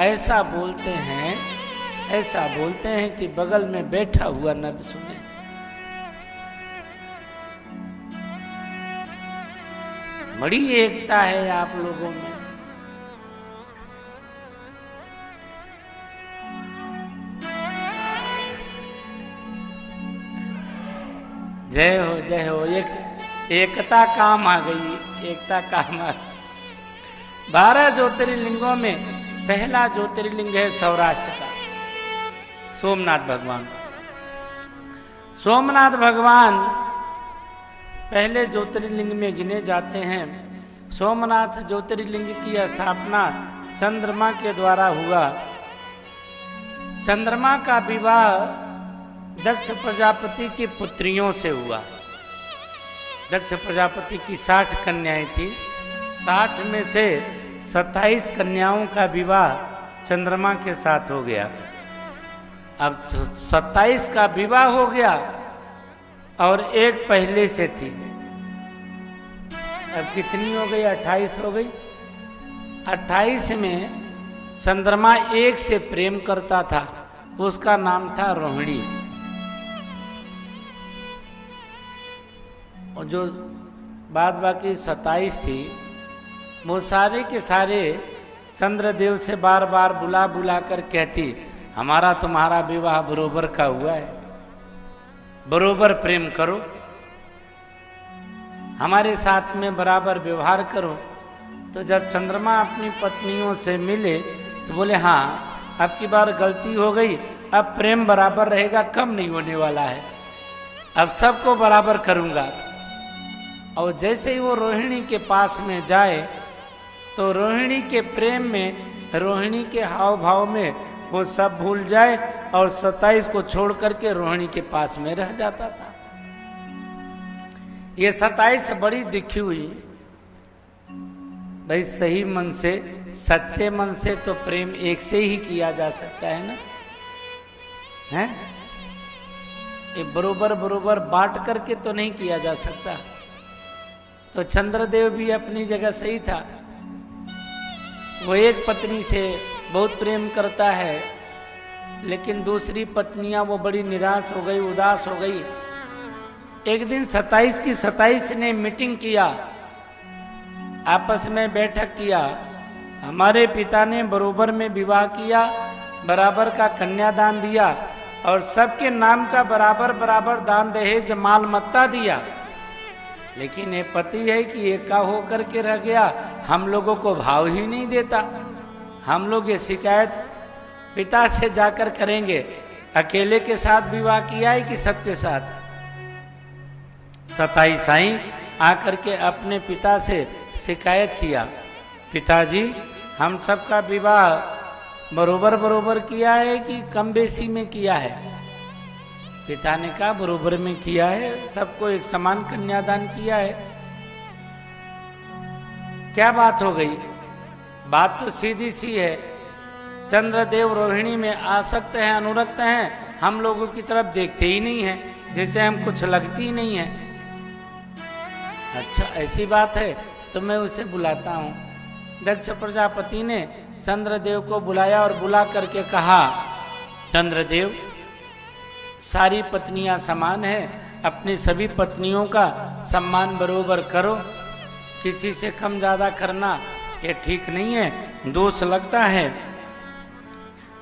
ऐसा बोलते हैं ऐसा बोलते हैं कि बगल में बैठा हुआ न भी सुने। बड़ी एकता है आप लोगों में। जय हो जय हो। एकता काम आ गई, एकता काम आ गई। 12 ज्योतिर्लिंगों में पहला ज्योतिर्लिंग है सौराष्ट्र का, सोमनाथ भगवान। सोमनाथ भगवान पहले ज्योतिर्लिंग में गिने जाते हैं। सोमनाथ ज्योतिर्लिंग की स्थापना चंद्रमा के द्वारा हुआ। चंद्रमा का विवाह दक्ष प्रजापति की पुत्रियों से हुआ। दक्ष प्रजापति की 60 कन्याएं थी। 60 में से 27 कन्याओं का विवाह चंद्रमा के साथ हो गया। अब 27 का विवाह हो गया और एक पहले से थी। अब कितनी हो गई? 28 हो गई। 28 में चंद्रमा एक से प्रेम करता था, उसका नाम था रोहिणी। और जो बाद बाकी 27 थी, वो सारे के सारे चंद्रदेव से बार बार बुला बुला कर कहती, हमारा तुम्हारा विवाह बरोबर का हुआ है, बरोबर प्रेम करो, हमारे साथ में बराबर व्यवहार करो। तो जब चंद्रमा अपनी पत्नियों से मिले तो बोले, हाँ अब की बार गलती हो गई, अब प्रेम बराबर रहेगा, कम नहीं होने वाला है, अब सबको बराबर करूंगा। और जैसे ही वो रोहिणी के पास में जाए तो रोहिणी के प्रेम में, रोहिणी के हाव भाव में वो सब भूल जाए और 27 को छोड़ करके रोहिणी के पास में रह जाता था। ये 27 बड़ी दुखी हुई। भाई सही मन से, सच्चे मन से तो प्रेम एक से ही किया जा सकता है ना, है? ये बरोबर बरोबर बांट करके तो नहीं किया जा सकता। तो चंद्रदेव भी अपनी जगह सही था। वो एक पत्नी से बहुत प्रेम करता है, लेकिन दूसरी पत्नियां वो बड़ी निराश हो गई, उदास हो गई। एक दिन 27 की 27 ने मीटिंग किया, आपस में बैठक किया। हमारे पिता ने बरोबर में विवाह किया, बराबर का कन्यादान दिया और सबके नाम का बराबर बराबर दान दहेज माल मत्ता दिया, लेकिन ये पति है कि एका होकर के रह गया, हम लोगों को भाव ही नहीं देता। हम लोग ये शिकायत पिता से जाकर करेंगे, अकेले के साथ विवाह किया है कि सबके साथ? 27 आई आकर के अपने पिता से शिकायत किया, पिताजी हम सबका विवाह बरोबर बरोबर किया है कि कम बेसी में किया है? पिता ने कहा बरोबर में किया है, सबको एक समान कन्यादान किया है। क्या बात हो गई? बात तो सीधी सी है, चंद्रदेव रोहिणी में आसक्त हैं, अनुरक्त हैं, हम लोगों की तरफ देखते ही नहीं है, जैसे हम कुछ लगती ही नहीं है। अच्छा ऐसी बात है तो मैं उसे बुलाता हूँ। दक्ष प्रजापति ने चंद्रदेव को बुलाया और बुला करके कहा, चंद्रदेव सारी पत्नियां समान हैं, अपनी सभी पत्नियों का सम्मान बरोबर करो, किसी से कम ज्यादा करना ये ठीक नहीं है, दोष लगता है।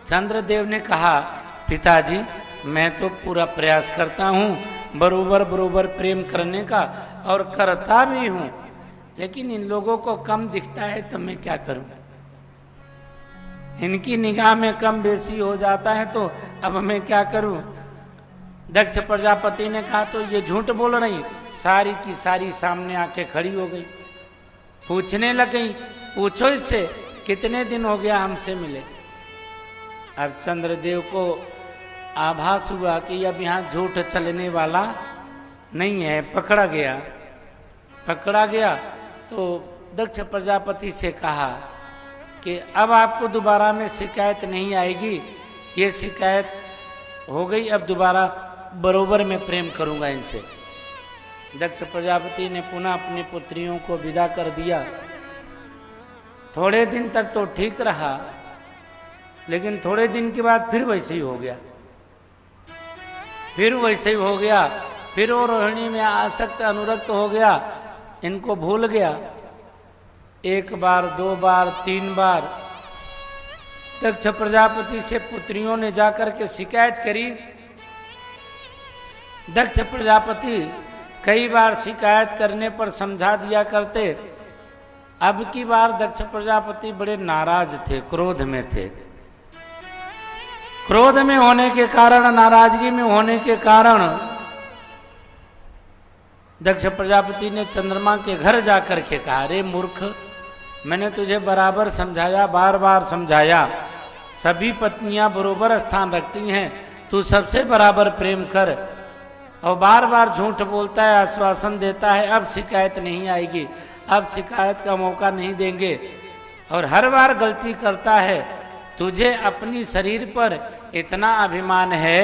चंद्रदेव ने कहा, पिताजी मैं तो पूरा प्रयास करता हूँ बरोबर बरोबर प्रेम करने का और करता भी हूँ, लेकिन इन लोगों को कम दिखता है तो मैं क्या करूँ? इनकी निगाह में कम बेसी हो जाता है तो अब मैं क्या करूँ? दक्ष प्रजापति ने कहा, तो ये झूठ बोल रही? सारी की सारी सामने आके खड़ी हो गई, पूछने लग गई, पूछो इससे कितने दिन हो गया हमसे मिले। अब चंद्रदेव को आभास हुआ कि अब यहाँ झूठ चलने वाला नहीं है, पकड़ा गया। पकड़ा गया तो दक्ष प्रजापति से कहा कि अब आपको दोबारा में शिकायत नहीं आएगी, ये शिकायत हो गई, अब दोबारा बरोबर में प्रेम करूंगा इनसे। दक्ष प्रजापति ने पुनः अपनी पुत्रियों को विदा कर दिया। थोड़े दिन तक तो ठीक रहा, लेकिन थोड़े दिन के बाद फिर वैसे ही हो गया, फिर वैसे ही हो गया, फिर वो रोहिणी में आसक्त अनुरक्त हो गया, इनको भूल गया। 1 बार 2 बार 3 बार दक्ष प्रजापति से पुत्रियों ने जाकर के शिकायत करी। दक्ष प्रजापति कई बार शिकायत करने पर समझा दिया करते। अब की बार दक्ष प्रजापति बड़े नाराज थे, क्रोध में थे। क्रोध में होने के कारण, नाराजगी में होने के कारण दक्ष प्रजापति ने चंद्रमा के घर जाकर के कहा, अरे मूर्ख, मैंने तुझे बराबर समझाया, बार बार समझाया, सभी पत्नियां बराबर स्थान रखती हैं, तू सबसे बराबर प्रेम कर, और बार बार झूठ बोलता है, आश्वासन देता है, अब शिकायत नहीं आएगी, अब शिकायत का मौका नहीं देंगे, और हर बार गलती करता है। तुझे अपनी शरीर पर इतना अभिमान है,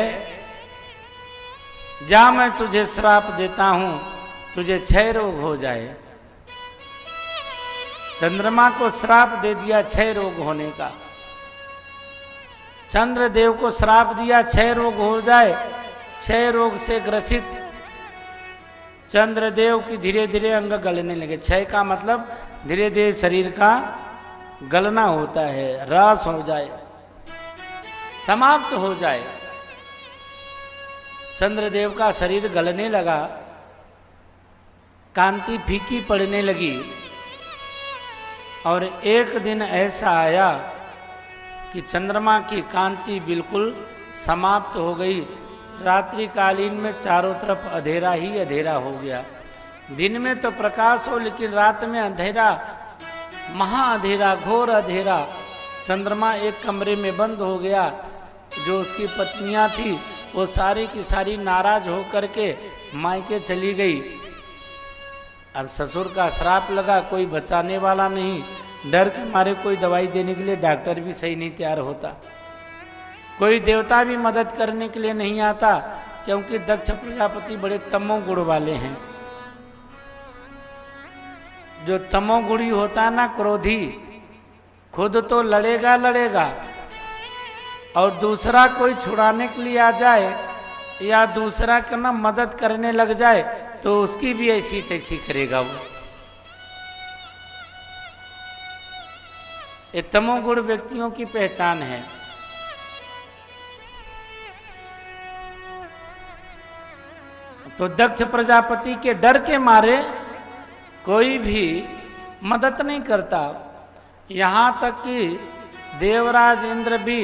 जा मैं तुझे श्राप देता हूं, तुझे क्षय रोग हो जाए। चंद्रमा को श्राप दे दिया क्षय रोग होने का, चंद्रदेव को श्राप दिया क्षय रोग हो जाए। क्षय रोग से ग्रसित चंद्रदेव की धीरे धीरे अंग गलने लगे। क्षय का मतलब धीरे धीरे शरीर का गलना होता है, ह्रास हो जाए, समाप्त हो जाए। चंद्रदेव का शरीर गलने लगा, कांति फीकी पड़ने लगी, और एक दिन ऐसा आया कि चंद्रमा की कांति बिल्कुल समाप्त हो गई। रात्रि कालीन में चारों तरफ अंधेरा ही अंधेरा हो गया। दिन में तो प्रकाश हो, लेकिन रात में अंधेरा, महा अंधेरा, घोर अंधेरा। चंद्रमा एक कमरे में बंद हो गया। जो उसकी पत्नियां थी वो सारी की सारी नाराज होकर के मायके चली गई। अब ससुर का श्राप लगा, कोई बचाने वाला नहीं, डर के मारे कोई दवाई देने के लिए डॉक्टर भी सही नहीं तैयार होता, कोई देवता भी मदद करने के लिए नहीं आता, क्योंकि दक्ष प्रजापति बड़े तमोगुण वाले हैं। जो तमोगुणी होता है ना, क्रोधी, खुद तो लड़ेगा लड़ेगा, और दूसरा कोई छुड़ाने के लिए आ जाए या दूसरा का ना मदद करने लग जाए तो उसकी भी ऐसी तैसी करेगा वो। ये तमोगुण व्यक्तियों की पहचान है। तो दक्ष प्रजापति के डर के मारे कोई भी मदद नहीं करता। यहां तक कि देवराज इंद्र भी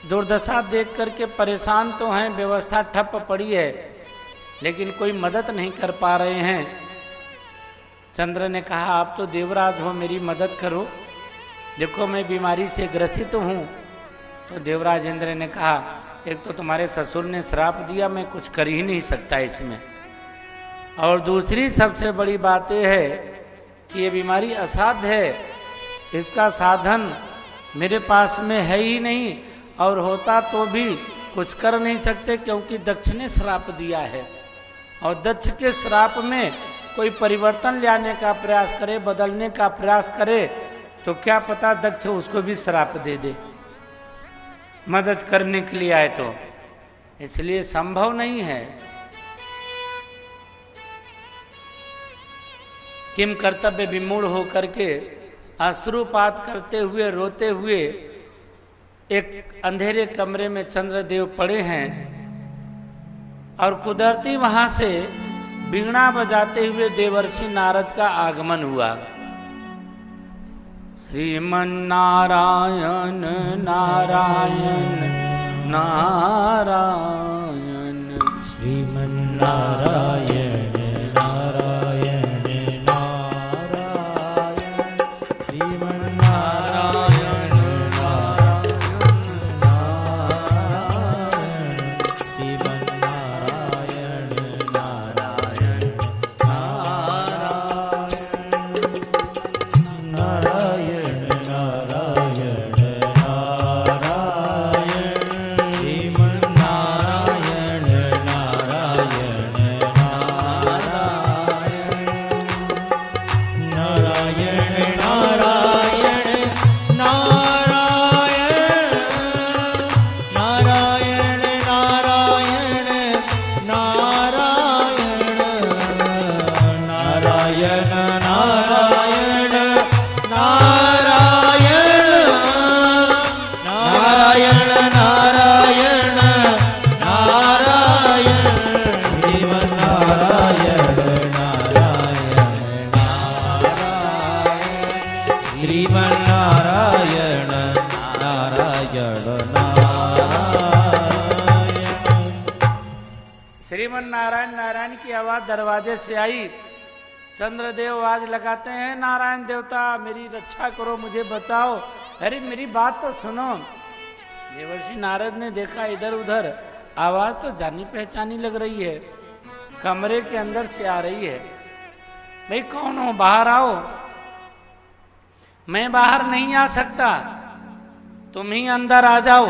दुर्दशा देख करके परेशान तो हैं, व्यवस्था ठप पड़ी है, लेकिन कोई मदद नहीं कर पा रहे हैं। चंद्र ने कहा, आप तो देवराज हो, मेरी मदद करो, देखो मैं बीमारी से ग्रसित हूं। तो देवराज इंद्र ने कहा, एक तो तुम्हारे ससुर ने श्राप दिया, मैं कुछ कर ही नहीं सकता इसमें, और दूसरी सबसे बड़ी बात यह है कि ये बीमारी असाध्य है, इसका साधन मेरे पास में है ही नहीं, और होता तो भी कुछ कर नहीं सकते, क्योंकि दक्ष ने श्राप दिया है। और दक्ष के श्राप में कोई परिवर्तन लाने का प्रयास करे, बदलने का प्रयास करे, तो क्या पता दक्ष उसको भी श्राप दे दे, मदद करने के लिए आए तो। इसलिए संभव नहीं है। किम कर्तव्य विमूढ़ होकर के अश्रुपात करते हुए, रोते हुए एक अंधेरे कमरे में चंद्रदेव पड़े हैं, और कुदरती वहां से वीणा बजाते हुए देवर्षि नारद का आगमन हुआ। श्रीमन नारायण नारायण नारायण, श्रीमन नारायण नारायण नारायण, श्रीमन नारायण नारायण नारायण, श्रीमन नारायण नारायण नारायण, नारायण नारायण नारायण, श्रीमन नारायण नारायण नारायण। दरवाजे से आई। चंद्रदेव आवाज लगाते हैं, नारायण देवता मेरी रक्षा करो, मुझे बचाओ। अरे मेरी बात तो सुनो। देवर्षि नारद ने देखा इधर उधर, आवाज तो जानी पहचानी लग रही है, कमरे के अंदर से आ रही है। भाई कौन हो, बाहर आओ। मैं बाहर नहीं आ सकता, तुम ही अंदर आ जाओ।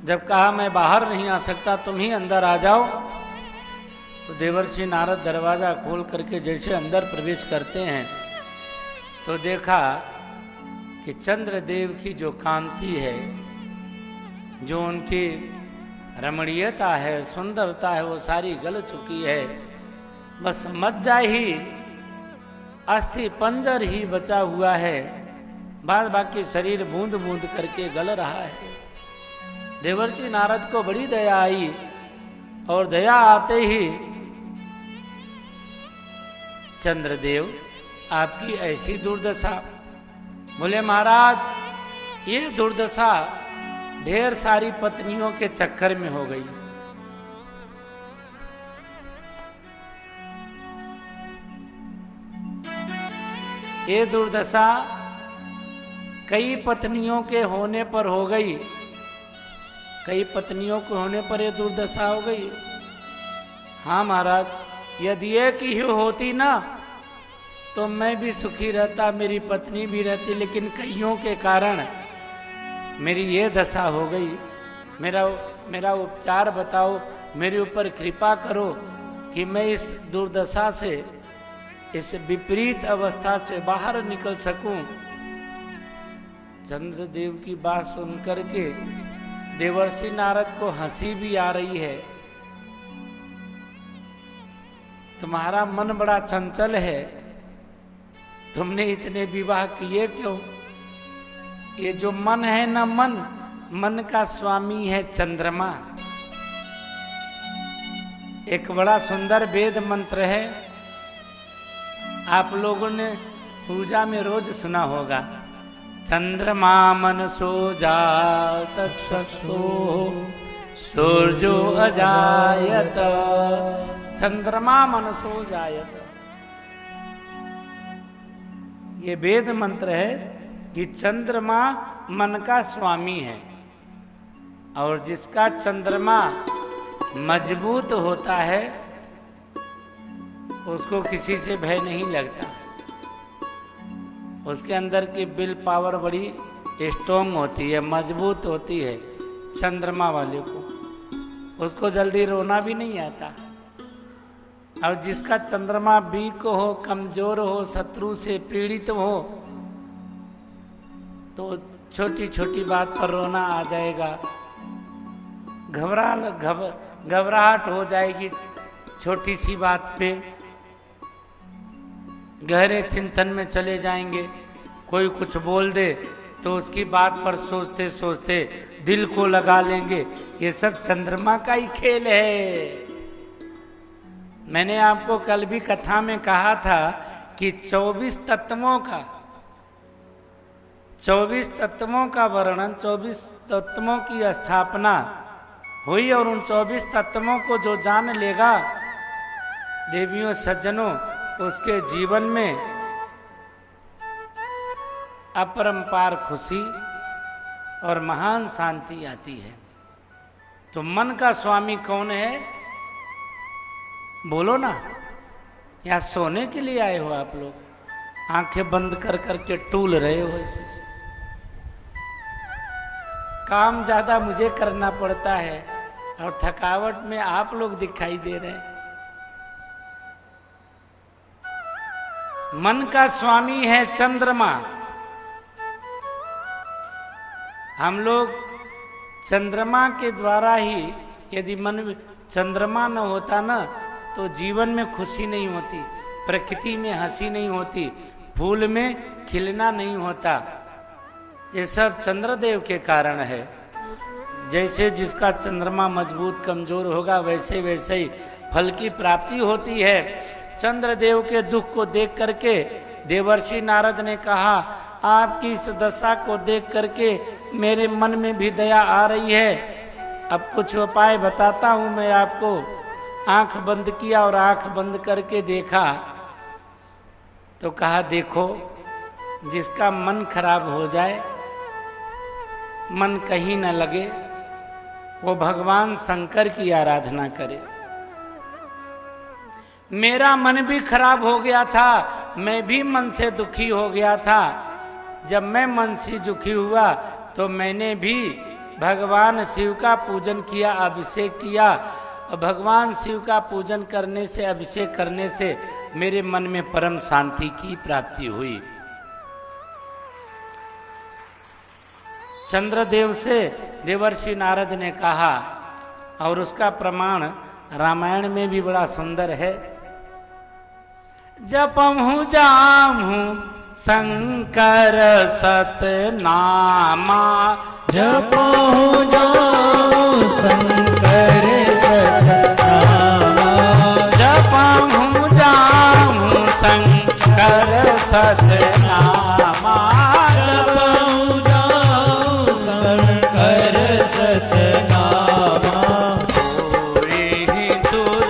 जब कहा मैं बाहर नहीं आ सकता, तुम ही अंदर आ जाओ, तो देवर्षि नारद दरवाजा खोल करके जैसे अंदर प्रवेश करते हैं तो देखा कि चंद्रदेव की जो कांति है, जो उनकी रमणीयता है, सुंदरता है, वो सारी गल चुकी है। बस मज्जा ही, अस्थि पंजर ही बचा हुआ है, बाद बाकी शरीर बूंद बूंद करके गल रहा है। देवर्षि नारद को बड़ी दया आई, और दया आते ही चंद्रदेव आपकी ऐसी दुर्दशा। बोले महाराज ये दुर्दशा ढेर सारी पत्नियों के चक्कर में हो गई। ये दुर्दशा कई पत्नियों के होने पर हो गई, कई पत्नियों के होने पर ये दुर्दशा हो गई। हाँ महाराज, यदि एक ही होती ना तो मैं भी सुखी रहता, मेरी पत्नी भी रहती, लेकिन कईयों के कारण मेरी ये दशा हो गई। मेरा उपचार बताओ, मेरे ऊपर कृपा करो कि मैं इस दुर्दशा से, इस विपरीत अवस्था से बाहर निकल सकूं। चंद्रदेव की बात सुनकर के देवर्षि नारद को हंसी भी आ रही है। तुम्हारा मन बड़ा चंचल है, तुमने इतने विवाह किए क्यों? ये जो मन है ना, मन का स्वामी है चंद्रमा। एक बड़ा सुंदर वेद मंत्र है, आप लोगों ने पूजा में रोज सुना होगा। चंद्रमा मनसो जात चक्षु सूर्यो अजायत, चंद्रमा मनसो जायत। ये वेद मंत्र है कि चंद्रमा मन का स्वामी है, और जिसका चंद्रमा मजबूत होता है उसको किसी से भय नहीं लगता। उसके अंदर की विल पावर बड़ी स्ट्रॉन्ग होती है, मजबूत होती है। चंद्रमा वाले को, उसको जल्दी रोना भी नहीं आता। और जिसका चंद्रमा वीक हो, कमजोर हो, शत्रु से पीड़ित हो, तो छोटी छोटी बात पर रोना आ जाएगा, घबराहट हो जाएगी छोटी सी बात पे, गहरे चिंतन में चले जाएंगे। कोई कुछ बोल दे तो उसकी बात पर सोचते सोचते दिल को लगा लेंगे। ये सब चंद्रमा का ही खेल है। मैंने आपको कल भी कथा में कहा था कि 24 तत्वों का वर्णन, 24 तत्वों की स्थापना हुई, और उन 24 तत्वों को जो जान लेगा देवियों सज्जनों, उसके जीवन में अपरंपार खुशी और महान शांति आती है। तो मन का स्वामी कौन है? बोलो ना, या सोने के लिए आए हो आप लोग? आंखें बंद कर करके टूल रहे हो ऐसे से। काम ज्यादा मुझे करना पड़ता है और थकावट में आप लोग दिखाई दे रहे हैं। मन का स्वामी है चंद्रमा। हम लोग चंद्रमा के द्वारा ही, यदि मन चंद्रमा न होता ना तो जीवन में खुशी नहीं होती, प्रकृति में हंसी नहीं होती, फूल में खिलना नहीं होता। ये सब चंद्रदेव के कारण है। जैसे जिसका चंद्रमा मजबूत कमजोर होगा, वैसे वैसे ही फल की प्राप्ति होती है। चंद्रदेव के दुख को देख करके देवर्षि नारद ने कहा, आपकी इस दशा को देख करके मेरे मन में भी दया आ रही है। अब कुछ उपाय बताता हूं मैं आपको। आंख बंद किया और आंख बंद करके देखा तो कहा, देखो जिसका मन खराब हो जाए, मन कहीं न लगे, वो भगवान शंकर की आराधना करे। मेरा मन भी खराब हो गया था, मैं भी मन से दुखी हो गया था। जब मैं मन से दुखी हुआ तो मैंने भी भगवान शिव का पूजन किया, अभिषेक किया। और भगवान शिव का पूजन करने से, अभिषेक करने से मेरे मन में परम शांति की प्राप्ति हुई। चंद्रदेव से देवर्षि नारद ने कहा, और उसका प्रमाण रामायण में भी बड़ा सुंदर है। जपहु जामहु शंकर सतनामा, जपहु जाऊं शंकर सतनामा, जपहु जामहु शंकर सतनामा, जपहु जाऊं शंकर सतनामा, होई तुरत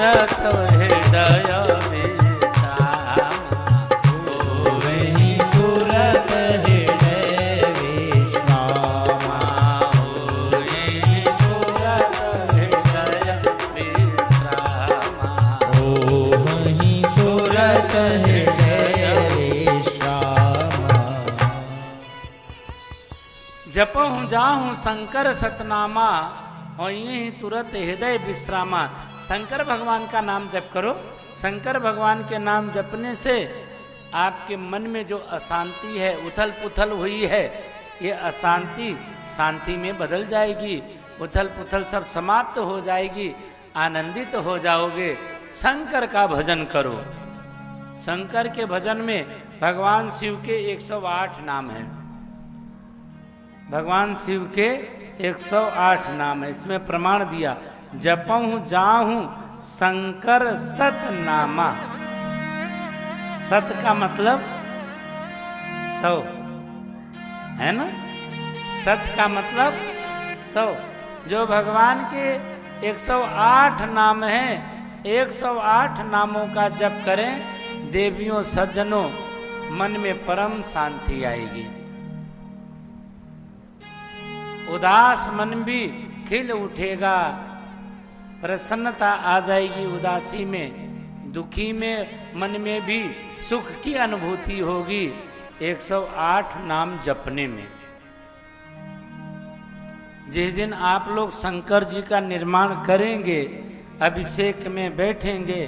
हृदय विश्रामा, वहीं तुरत हृदय विश्रामा, होई तुरत हृदय विश्रामा। ओ वहीं तुरत हृदय विश्रामा। जपहु जाहु शंकर सतनामा, और यही तुरंत हृदय विश्रामा। शंकर भगवान का नाम जप करो। शंकर भगवान के नाम जपने से आपके मन में जो अशांति है, उथल पुथल हुई है, ये अशांति शांति में बदल जाएगी। उथल पुथल सब समाप्त हो जाएगी, आनंदित हो जाओगे। शंकर का भजन करो। शंकर के भजन में भगवान शिव के 108 नाम हैं। भगवान शिव के 108 नाम है। इसमें प्रमाण दिया, जपहु जाहु शंकर सतनामा। सत का मतलब 100 है ना, सत का मतलब 100। जो भगवान के 108 नाम हैं, 108 नामों का जप करें, देवियों सज्जनों, मन में परम शांति आएगी। उदास मन भी खिल उठेगा, प्रसन्नता आ जाएगी उदासी में। दुखी में मन में भी सुख की अनुभूति होगी 108 नाम जपने में। जिस दिन आप लोग शंकर जी का निर्माण करेंगे, अभिषेक में बैठेंगे,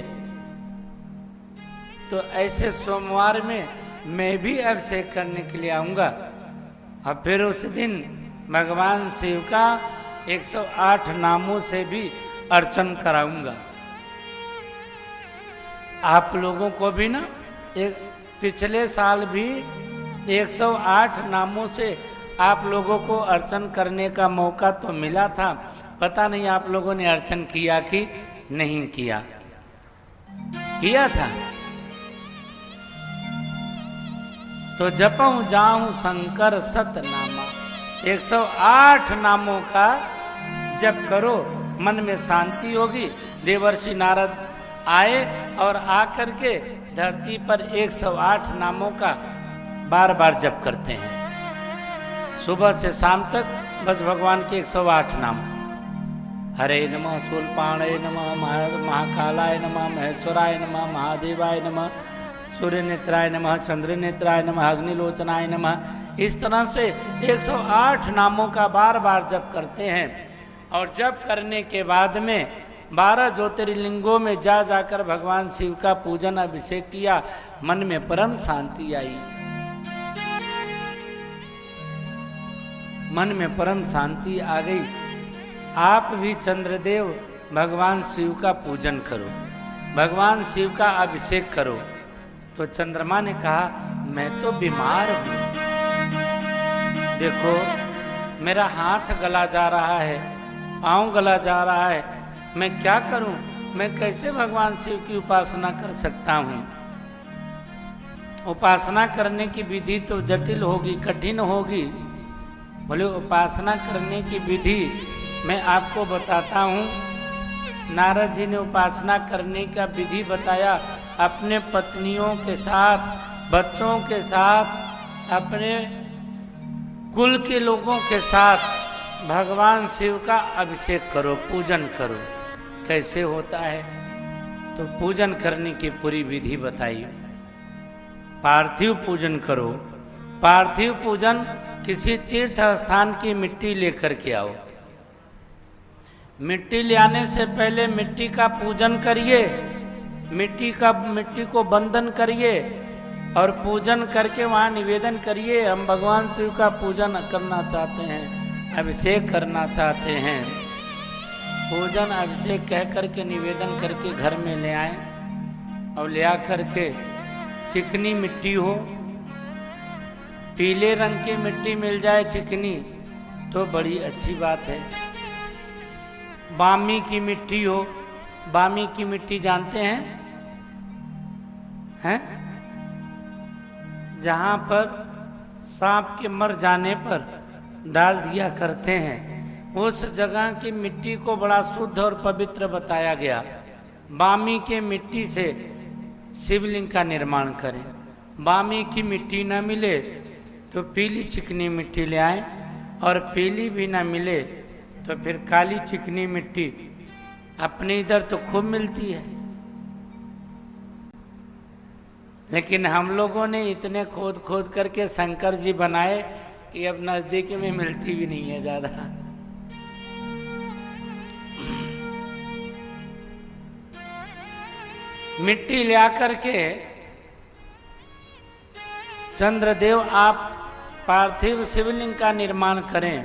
तो ऐसे सोमवार में मैं भी अभिषेक करने के लिए आऊंगा। और फिर उस दिन भगवान शिव का 108 नामों से भी अर्चन कराऊंगा। आप लोगों को भी ना, एक पिछले साल भी 108 नामों से आप लोगों को अर्चन करने का मौका तो मिला था। पता नहीं आप लोगों ने अर्चन किया कि नहीं किया। किया था तो जपहु जाहु शंकर सतनामा। 108 नामों का जप करो, मन में शांति होगी। देवर्षि नारद आए और आकर के धरती पर 108 नामों का बार बार जप करते हैं। सुबह से शाम तक बस भगवान के 108 नाम। हरे नमः, शूलपाणे नमः, महाकालाय नमः, महेश्वराय नमः, महादेवाय नमः, सूर्य नेत्राय नमः, चंद्र नेत्राय नमः, अग्निलोचनाय नमः। इस तरह से 108 नामों का बार बार जप करते हैं। और जप करने के बाद में 12 ज्योतिर्लिंगों में जा जाकर भगवान शिव का पूजन अभिषेक किया। मन में परम शांति आई, मन में परम शांति आ गई। आप भी चंद्रदेव भगवान शिव का पूजन करो, भगवान शिव का अभिषेक करो। तो चंद्रमा ने कहा, मैं तो बीमार हूं, देखो मेरा हाथ गला जा रहा है, पांव गला जा रहा है, मैं क्या करूं? मैं कैसे भगवान शिव की उपासना कर सकता हूं? उपासना करने की विधि तो जटिल होगी, कठिन होगी। बोले उपासना करने की विधि मैं आपको बताता हूं। नारद जी ने उपासना करने का विधि बताया। अपने पत्नियों के साथ, बच्चों के साथ, अपने कुल के लोगों के साथ भगवान शिव का अभिषेक करो, पूजन करो। कैसे होता है? तो पूजन करने की पूरी विधि बताई। पार्थिव पूजन करो। पार्थिव पूजन किसी तीर्थ स्थान की मिट्टी लेकर के आओ। मिट्टी ले आने से पहले मिट्टी का पूजन करिए, मिट्टी को बंधन करिए और पूजन करके वहाँ निवेदन करिए, हम भगवान शिव का पूजन करना चाहते हैं, अभिषेक करना चाहते हैं। पूजन अभिषेक कह करके निवेदन करके घर में ले आए और ले आ करके चिकनी मिट्टी हो, पीले रंग की मिट्टी मिल जाए चिकनी तो बड़ी अच्छी बात है। बामी की मिट्टी हो, बामी की मिट्टी जानते हैं? जहां पर सांप के मर जाने पर डाल दिया करते हैं, उस जगह की मिट्टी को बड़ा शुद्ध और पवित्र बताया गया। बामी के मिट्टी से शिवलिंग का निर्माण करें। बामी की मिट्टी न मिले तो पीली चिकनी मिट्टी ले आए, और पीली भी न मिले तो फिर काली चिकनी मिट्टी अपने इधर तो खूब मिलती है, लेकिन हम लोगों ने इतने खोद खोद करके शंकर जी बनाए कि अब नजदीक में मिलती भी नहीं है ज्यादा। मिट्टी ले आकर के चंद्रदेव आप पार्थिव शिवलिंग का निर्माण करें,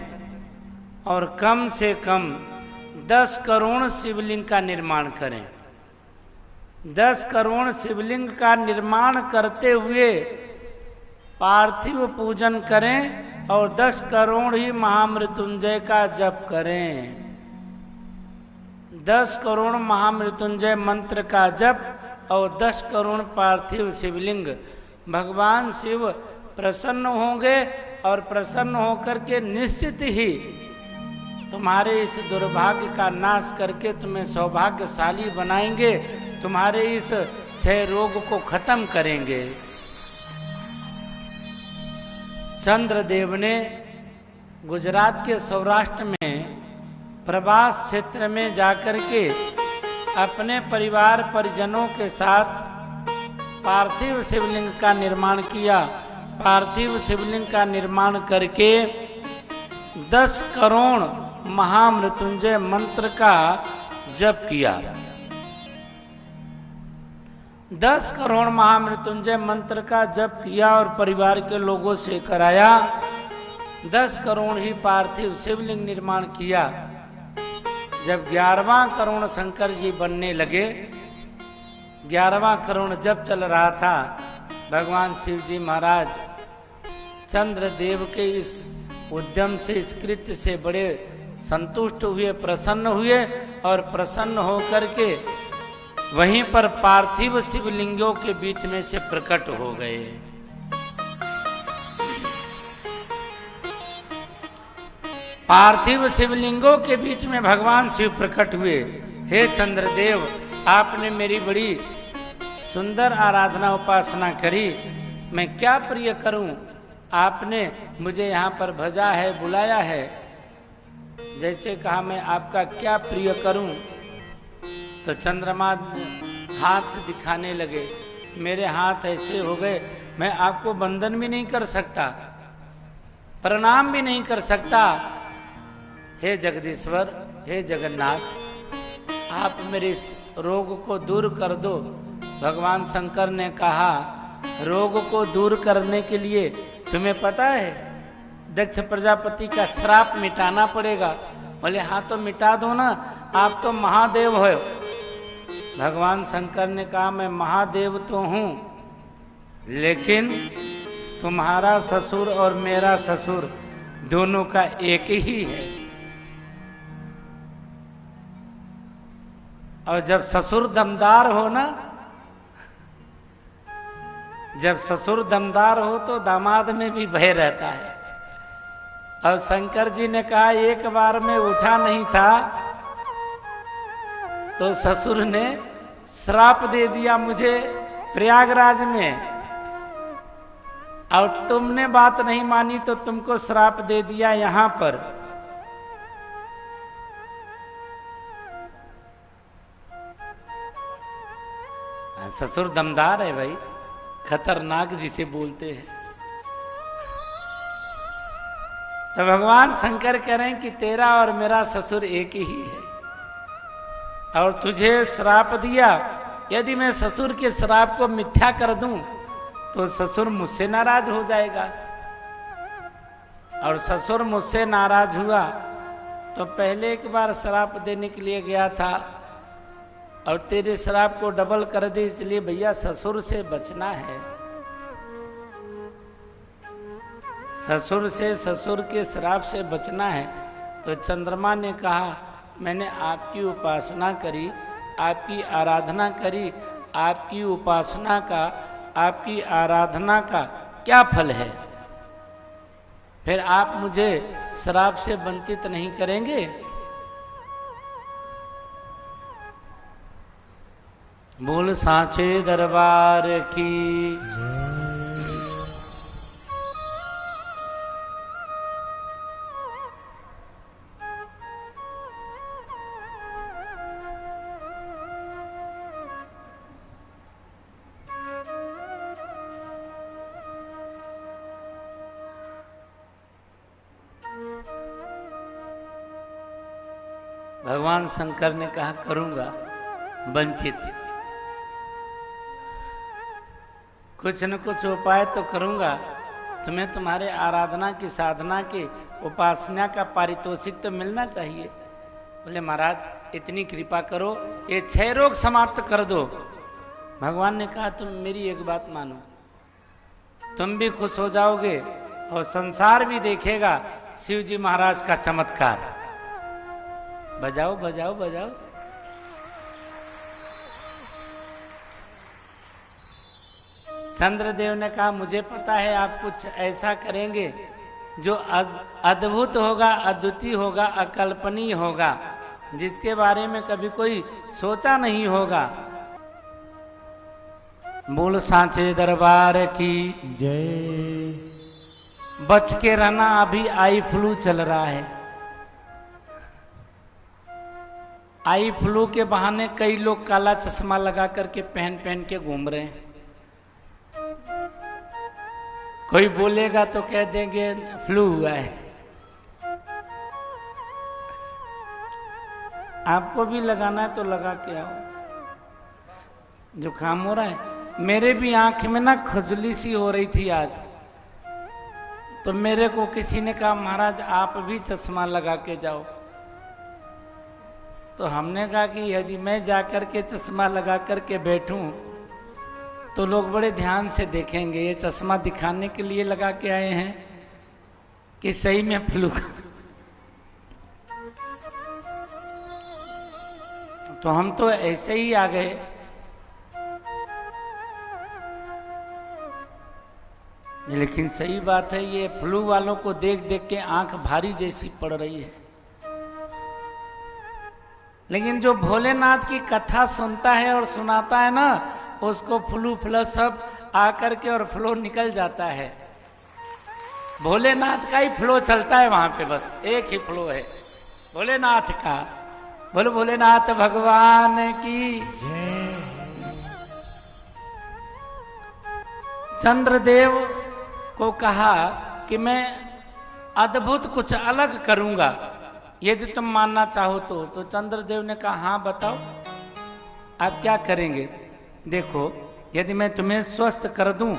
और कम से कम 10 करोड़ शिवलिंग का निर्माण करें। 10 करोड़ शिवलिंग का निर्माण करते हुए पार्थिव पूजन करें और 10 करोड़ ही महामृत्युंजय का जप करें। 10 करोड़ महामृत्युंजय मंत्र का जप और 10 करोड़ पार्थिव शिवलिंग, भगवान शिव प्रसन्न होंगे और प्रसन्न होकर के निश्चित ही तुम्हारे इस दुर्भाग्य का नाश करके तुम्हें सौभाग्यशाली बनाएंगे, तुम्हारे इस क्षय रोग को खत्म करेंगे। चंद्रदेव ने गुजरात के सौराष्ट्र में प्रवास क्षेत्र में जाकर के अपने परिवार परिजनों के साथ पार्थिव शिवलिंग का निर्माण किया। पार्थिव शिवलिंग का निर्माण करके 10 करोड़ महामृत्युंजय मंत्र का जप किया। 10 करोड़ महामृत्युंजय मंत्र का जप किया और परिवार के लोगों से कराया। 10 करोड़ ही पार्थिव शिवलिंग निर्माण किया। जब 11वां करोड़ शंकर जी बनने लगे, 11वां करोड़ जब चल रहा था, भगवान शिव जी महाराज चंद्रदेव के इस उद्यम से, इस कृत्य से बड़े संतुष्ट हुए, प्रसन्न हुए, और प्रसन्न होकर के वहीं पर पार्थिव शिवलिंगों के बीच में से प्रकट हो गए। पार्थिव शिवलिंगों के बीच में भगवान शिव प्रकट हुए। हे चंद्रदेव, आपने मेरी बड़ी सुंदर आराधना उपासना करी, मैं क्या प्रिय करूं? आपने मुझे यहाँ पर भजा है, बुलाया है, जैसे कहा मैं आपका क्या प्रिय करूं? तो चंद्रमा हाथ दिखाने लगे। मेरे हाथ ऐसे हो गए, मैं आपको बंधन भी नहीं कर सकता, प्रणाम भी नहीं कर सकता। हे जगदीश्वर, हे जगन्नाथ, आप मेरे इस रोग को दूर कर दो। भगवान शंकर ने कहा, रोग को दूर करने के लिए तुम्हें पता है दक्ष प्रजापति का श्राप मिटाना पड़ेगा। बोले हाँ तो मिटा दो ना, आप तो महादेव हो। भगवान शंकर ने कहा, मैं महादेव तो हूं, लेकिन तुम्हारा ससुर और मेरा ससुर दोनों का एक ही है, और जब ससुर दमदार हो ना, जब ससुर दमदार हो तो दामाद में भी भय रहता है। और शंकर जी ने कहा, एक बार में उठा नहीं था तो ससुर ने श्राप दे दिया मुझे प्रयागराज में, और तुमने बात नहीं मानी तो तुमको श्राप दे दिया यहां पर। ससुर दमदार है भाई, खतरनाक जिसे बोलते हैं। तो भगवान शंकर कह रहे हैं कि तेरा और मेरा ससुर एक ही है, और तुझे श्राप दिया। यदि मैं ससुर के श्राप को मिथ्या कर दूं तो ससुर मुझसे नाराज हो जाएगा, और ससुर मुझसे नाराज हुआ तो पहले एक बार श्राप देने के लिए गया था, और तेरे श्राप को डबल कर दे, इसलिए भैया ससुर से बचना है। ससुर से, ससुर के श्राप से बचना है। तो चंद्रमा ने कहा मैंने आपकी उपासना करी, आपकी आराधना करी, आपकी उपासना का, आपकी आराधना का क्या फल है? फिर आप मुझे श्राप से वंचित नहीं करेंगे? बोल सांचे दरबार की। भगवान शंकर ने कहा करूंगा वंचित, कुछ न कुछ उपाय तो करूंगा, तुम्हें तुम्हारे आराधना की, साधना की, उपासना का पारितोषिक तो मिलना चाहिए। बोले महाराज इतनी कृपा करो, ये 6 रोग समाप्त कर दो। भगवान ने कहा तुम मेरी एक बात मानो, तुम भी खुश हो जाओगे और संसार भी देखेगा शिव जी महाराज का चमत्कार। बजाओ बजाओ बजाओ। चंद्रदेव ने कहा मुझे पता है आप कुछ ऐसा करेंगे जो अद्भुत होगा, अद्वितीय होगा, अकल्पनीय होगा, जिसके बारे में कभी कोई सोचा नहीं होगा। बोल सांचे दरबार की जय। बच के रहना, अभी आई फ्लू चल रहा है। आई फ्लू के बहाने कई लोग काला चश्मा लगा करके पहन के घूम रहे हैं। कोई बोलेगा तो कह देंगे फ्लू हुआ है। आपको भी लगाना है तो लगा के आओ। जुकाम हो रहा है, मेरे भी आंख में ना खजुली सी हो रही थी आज, तो मेरे को किसी ने कहा महाराज आप भी चश्मा लगा के जाओ। तो हमने कहा कि यदि मैं जाकर के चश्मा लगा करके बैठूं तो लोग बड़े ध्यान से देखेंगे, ये चश्मा दिखाने के लिए लगा के आए हैं कि सही में फ्लू। तो हम तो ऐसे ही आ गए। लेकिन सही बात है, ये फ्लू वालों को देख देख के आंख भारी जैसी पड़ रही है। लेकिन जो भोलेनाथ की कथा सुनता है और सुनाता है ना, उसको फ्लू फ्लश सब आकर के और फ्लो निकल जाता है। भोलेनाथ का ही फ्लो चलता है वहां पे, बस एक ही फ्लो है भोलेनाथ का। बोलो भोलेनाथ भगवान की जय। चंद्रदेव को कहा कि मैं अद्भुत कुछ अलग करूंगा, यदि तुम मानना चाहो तो चंद्रदेव ने कहा हाँ बताओ आप क्या करेंगे। देखो यदि मैं तुम्हें स्वस्थ कर दूं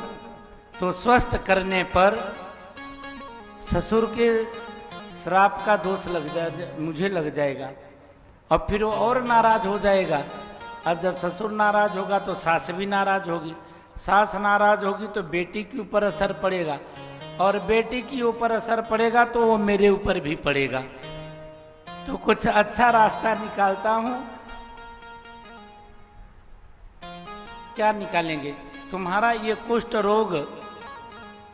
तो स्वस्थ करने पर ससुर के श्राप का दोष मुझे लग जाएगा, और फिर वो और नाराज हो जाएगा। अब जब ससुर नाराज होगा तो सास भी नाराज होगी, सास नाराज होगी तो बेटी के ऊपर असर पड़ेगा, और बेटी के ऊपर असर पड़ेगा तो वो मेरे ऊपर भी पड़ेगा। तो कुछ अच्छा रास्ता निकालता हूं। क्या निकालेंगे? तुम्हारा ये कुष्ठ रोग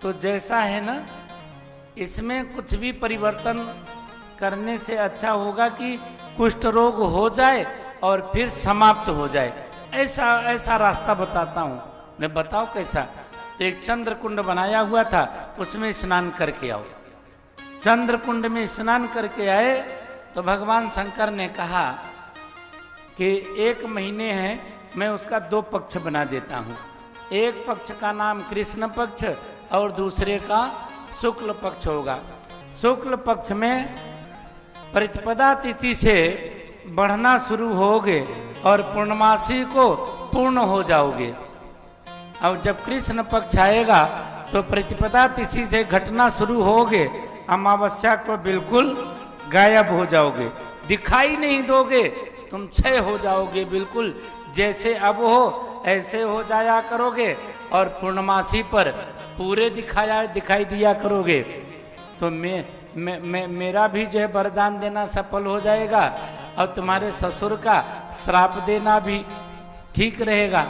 तो जैसा है ना, इसमें कुछ भी परिवर्तन करने से अच्छा होगा कि कुष्ठ रोग हो जाए और फिर समाप्त हो जाए, ऐसा ऐसा रास्ता बताता हूँ। मैं बताओ कैसा? तो एक चंद्र कुंड बनाया हुआ था, उसमें स्नान करके आओ। चंद्र कुंड में स्नान करके आए तो भगवान शंकर ने कहा कि 1 महीने है, मैं उसका 2 पक्ष बना देता हूँ। एक पक्ष का नाम कृष्ण पक्ष और दूसरे का शुक्ल पक्ष होगा। शुक्ल पक्ष में प्रतिपदा तिथि से बढ़ना शुरू होगे और पूर्णमासी को पूर्ण हो जाओगे। और जब कृष्ण पक्ष आएगा तो प्रतिपदा तिथि से घटना शुरू होगे, अमावस्या को बिल्कुल गायब हो जाओगे, दिखाई नहीं दोगे, तुम क्षय हो जाओगे बिल्कुल। जैसे अब हो ऐसे हो जाया करोगे और पूर्णमासी पर पूरे दिखाई दिया करोगे। तो मेरा भी जो है वरदान देना सफल हो जाएगा और तुम्हारे ससुर का श्राप देना भी ठीक रहेगा।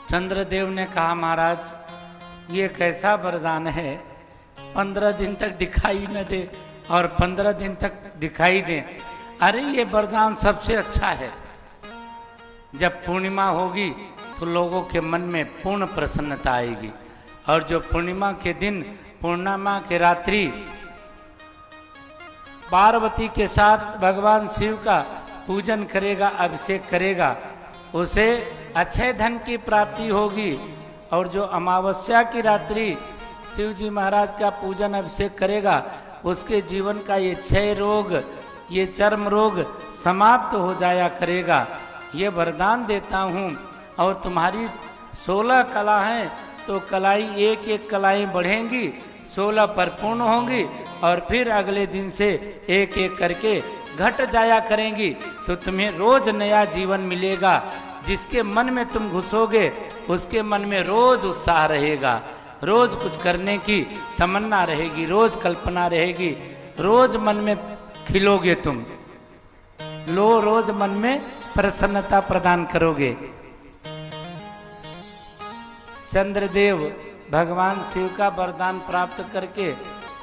चंद्रदेव ने कहा, महाराज ये कैसा वरदान है, 15 दिन तक दिखाई न दे और 15 दिन तक दिखाई दे। अरे ये वरदान सबसे अच्छा है। जब पूर्णिमा होगी तो लोगों के मन में पूर्ण प्रसन्नता आएगी, और जो पूर्णिमा के दिन, पूर्णिमा के रात्रि पार्वती के साथ भगवान शिव का पूजन करेगा, अभिषेक करेगा, उसे अक्षय धन की प्राप्ति होगी। और जो अमावस्या की रात्रि शिव जी महाराज का पूजन अभिषेक करेगा, उसके जीवन का ये क्षय रोग, ये चर्म रोग समाप्त हो जाया करेगा। ये वरदान देता हूँ। और तुम्हारी 16 कला हैं तो कलाई एक एक कलाएं बढ़ेंगी, 16 परिपूर्ण होंगी और फिर अगले दिन से एक एक करके घट जाया करेंगी। तो तुम्हें रोज नया जीवन मिलेगा। जिसके मन में तुम घुसोगे उसके मन में रोज उत्साह रहेगा, रोज कुछ करने की तमन्ना रहेगी, रोज कल्पना रहेगी, रोज मन में खिलोगे तुम, रोज मन में प्रसन्नता प्रदान करोगे। चंद्रदेव भगवान शिव का वरदान प्राप्त करके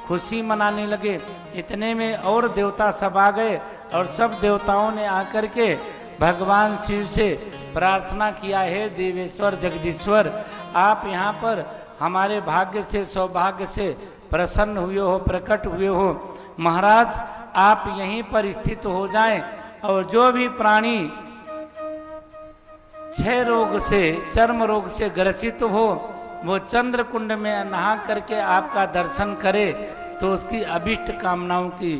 खुशी मनाने लगे। इतने में और देवता सब आ गए और सब देवताओं ने आकर के भगवान शिव से प्रार्थना किया, हे देवेश्वर जगदीश्वर, आप यहाँ पर हमारे भाग्य से, सौभाग्य से प्रसन्न हुए हो, प्रकट हुए हो। महाराज आप यहीं पर स्थित हो जाएं और जो भी प्राणी क्षय रोग से, चर्म रोग से ग्रसित हो, वो चंद्र कुंड में नहा करके आपका दर्शन करे तो उसकी अभिष्ट कामनाओं की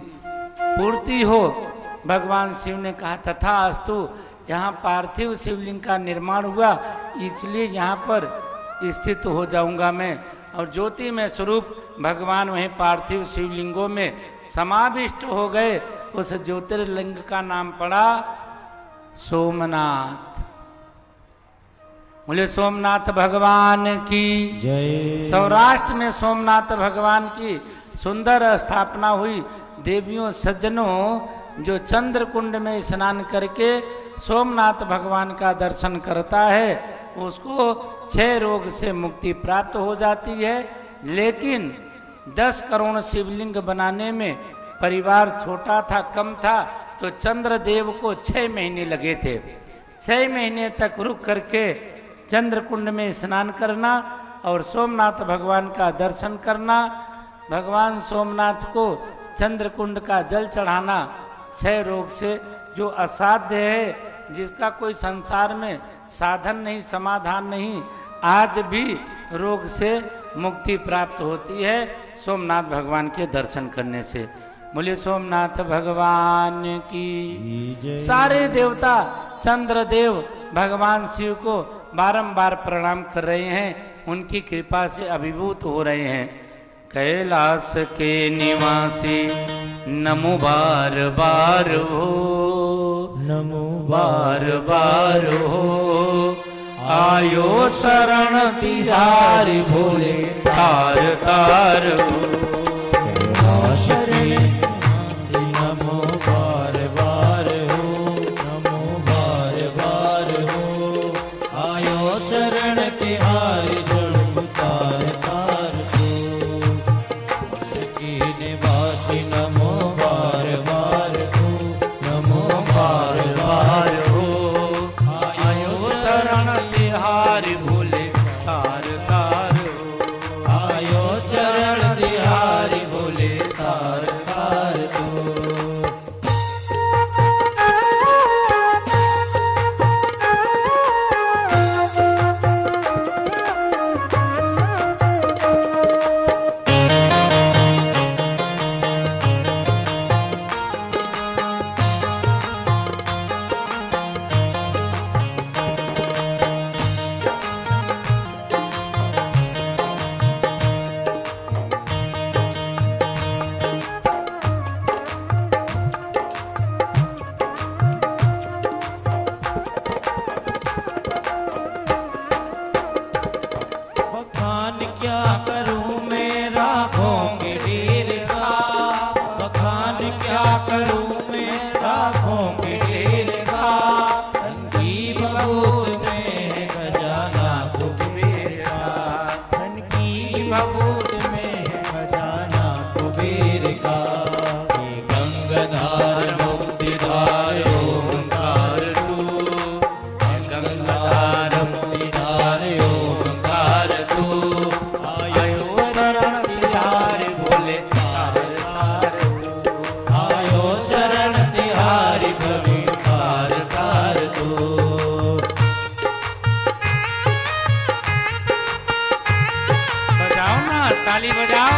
पूर्ति हो। भगवान शिव ने कहा, तथा अस्तु। यहाँ पार्थिव शिवलिंग का निर्माण हुआ, इसलिए यहाँ पर स्थित हो जाऊंगा मैं। और ज्योति में स्वरूप भगवान वहीं पार्थिव शिवलिंगों में समाविष्ट हो गए। उस ज्योतिर्लिंग का नाम पड़ा सोमनाथ। बोले सोमनाथ भगवान की जय। सौराष्ट्र में सोमनाथ भगवान की सुंदर स्थापना हुई। देवियों सज्जनों, जो चंद्र कुंड में स्नान करके सोमनाथ भगवान का दर्शन करता है उसको क्षय रोग से मुक्ति प्राप्त हो जाती है। लेकिन 10 करोड़ शिवलिंग बनाने में परिवार छोटा था, कम था, तो चंद्रदेव को 6 महीने लगे थे। 6 महीने तक रुक करके चंद्र कुंड में स्नान करना और सोमनाथ भगवान का दर्शन करना, भगवान सोमनाथ को चंद्र कुंड का जल चढ़ाना क्षय रोग से, जो असाध्य है, जिसका कोई संसार में साधन नहीं, समाधान नहीं, आज भी रोग से मुक्ति प्राप्त होती है सोमनाथ भगवान के दर्शन करने से। बोले सोमनाथ भगवान की। सारे देवता चंद्रदेव भगवान शिव को बारंबार प्रणाम कर रहे हैं, उनकी कृपा से अभिभूत हो रहे हैं। कैलाश के निवासी नमो बार बार हो, नमो बार बार हो, आयो शरण तिहारी भोले तार तार हो। नमो बार बार हो, नमो बार बार हो, आयो शरण तिहारी शरण तार तार हो। की निवासी नमो बार बार हो, नमो बार बार तिहारी भोले तार तार हो। आयो चरण तिहारी भोले तार तार तो। बखान क्या करूं मैं राखोंगे वीर का, बखान क्या करूं मैं राखोंगे वीर का। धन की बबूत में है खजाना कुबेर का, धन की बबूत में है खजाना कुबेर का। ये गंगाधार मुक्तिधार ओंकार तू, गंगाधार मुक्तिधार ओंकार तू। आयो शरण तिहारी भोले तार तार तू, आयो शरण तिहारी भोले तार तार तू। बजाओ ना, ताली बजाओ।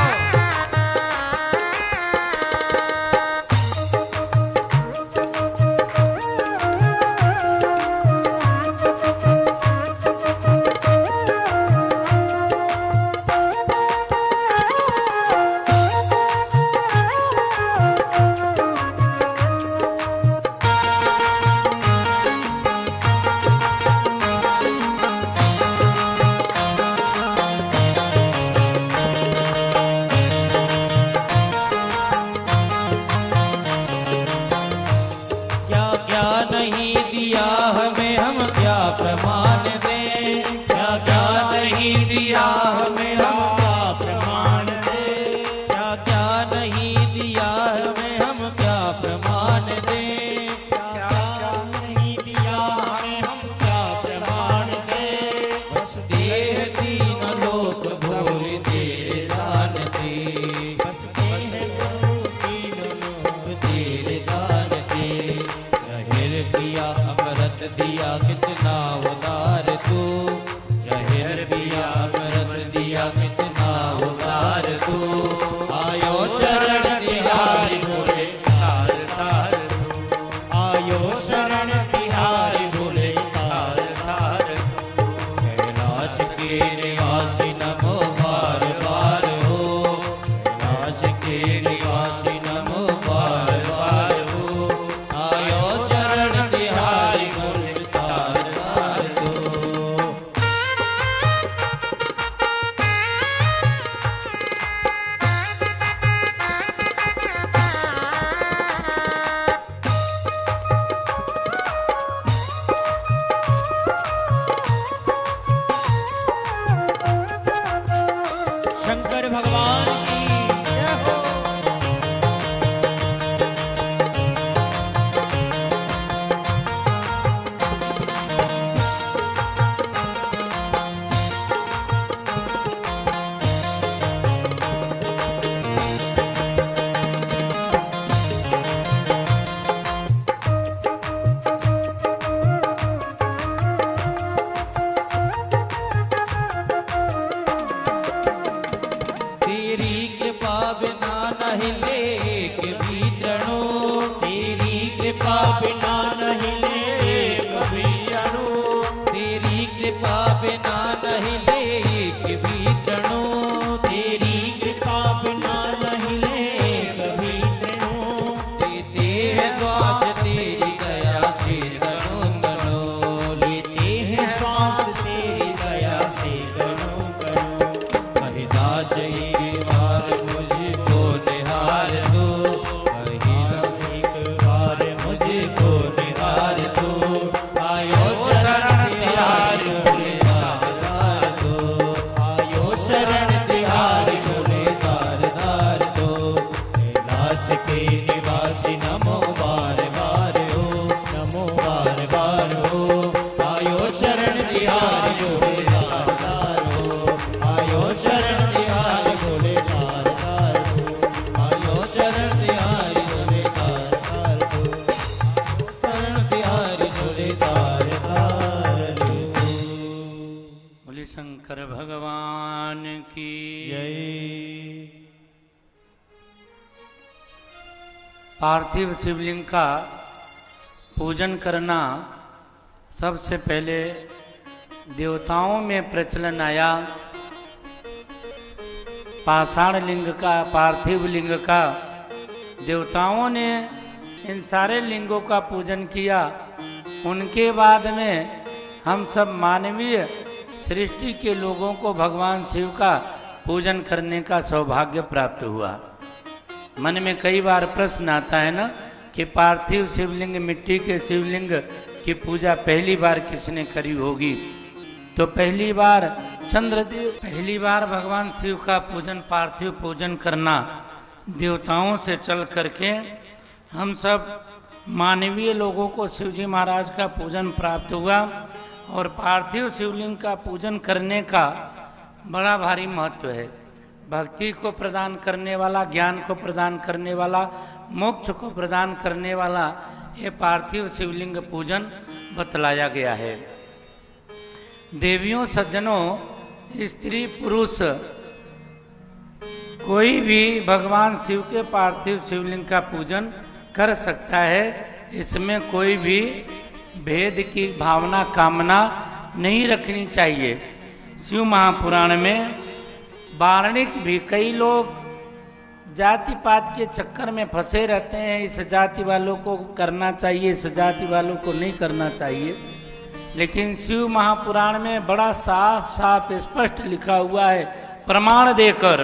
क्या क्या नहीं दिया हमें, हम क्या प्रमाण दें। क्या क्या नहीं दिया हमें, हम क्या प्रमाण दें। क्या क्या नहीं दिया हमें, हम क्या प्रमाण दें। क्या क्या नहीं दिया हमें, हम क्या प्रमाण दें। बस देह दीन लोक भोर तेरे दान दे, बस देह दीन लोक तेरे दान दे। जहिर पिया अमृत दिया कितना उदार तू, जहिर पिया अमृत दिया कितना उदार तू। आयो शरण तिहारी भोले तार तार तू, आयो शरण तिहारी भोले तार तार तू। कैलाश के निवासी नमो बार बार हो, कैलाश के निवासी नमो बार बार हो। आयो शरण तिहारी भोले तार तार तो। शंकर भगवान की जय हो। तेरी कृपा बिना नहीं लेक भी तृणो, तेरी कृपा बिना नहीं लेक भी तृणो। तेरी कृपा बिना नहीं लेक भी तृणो, तेरी कृपा बिना नहीं लेक भी तृणो। देते हैं श्वास तेरी दया से तनो तनो, लेते हैं श्वास तेरी दया से तनो तनो। महिदास एक बार मुझको निहार दो, महिदास एक बार मुझको निहार दो। आयो शरण तिहारी भोले तार तार दो, आयो शंकर भगवान की जय। पार्थिव शिवलिंग का पूजन करना सबसे पहले देवताओं में प्रचलन आया। पाषाण लिंग का, पार्थिव लिंग का देवताओं ने इन सारे लिंगों का पूजन किया। उनके बाद में हम सब मानवीय सृष्टि के लोगों को भगवान शिव का पूजन करने का सौभाग्य प्राप्त हुआ। मन में कई बार प्रश्न आता है ना कि पार्थिव शिवलिंग, मिट्टी के शिवलिंग की पूजा पहली बार किसने करी होगी? तो पहली बार चंद्रदेव, पहली बार भगवान शिव का पूजन, पार्थिव पूजन करना देवताओं से चल करके हम सब मानवीय लोगों को शिवजी महाराज का पूजन प्राप्त हुआ। और पार्थिव शिवलिंग का पूजन करने का बड़ा भारी महत्व है। भक्ति को प्रदान करने वाला, ज्ञान को प्रदान करने वाला, मोक्ष को प्रदान करने वाला ये पार्थिव शिवलिंग पूजन बतलाया गया है। देवियों, सज्जनों, स्त्री पुरुष कोई भी भगवान शिव के पार्थिव शिवलिंग का पूजन कर सकता है। इसमें कोई भी भेद की भावना, कामना नहीं रखनी चाहिए। शिव महापुराण में वार्णिक भी, कई लोग जाति पात के चक्कर में फंसे रहते हैं, इस जाति वालों को करना चाहिए, इस जाति वालों को नहीं करना चाहिए। लेकिन शिव महापुराण में बड़ा साफ साफ स्पष्ट लिखा हुआ है, प्रमाण देकर,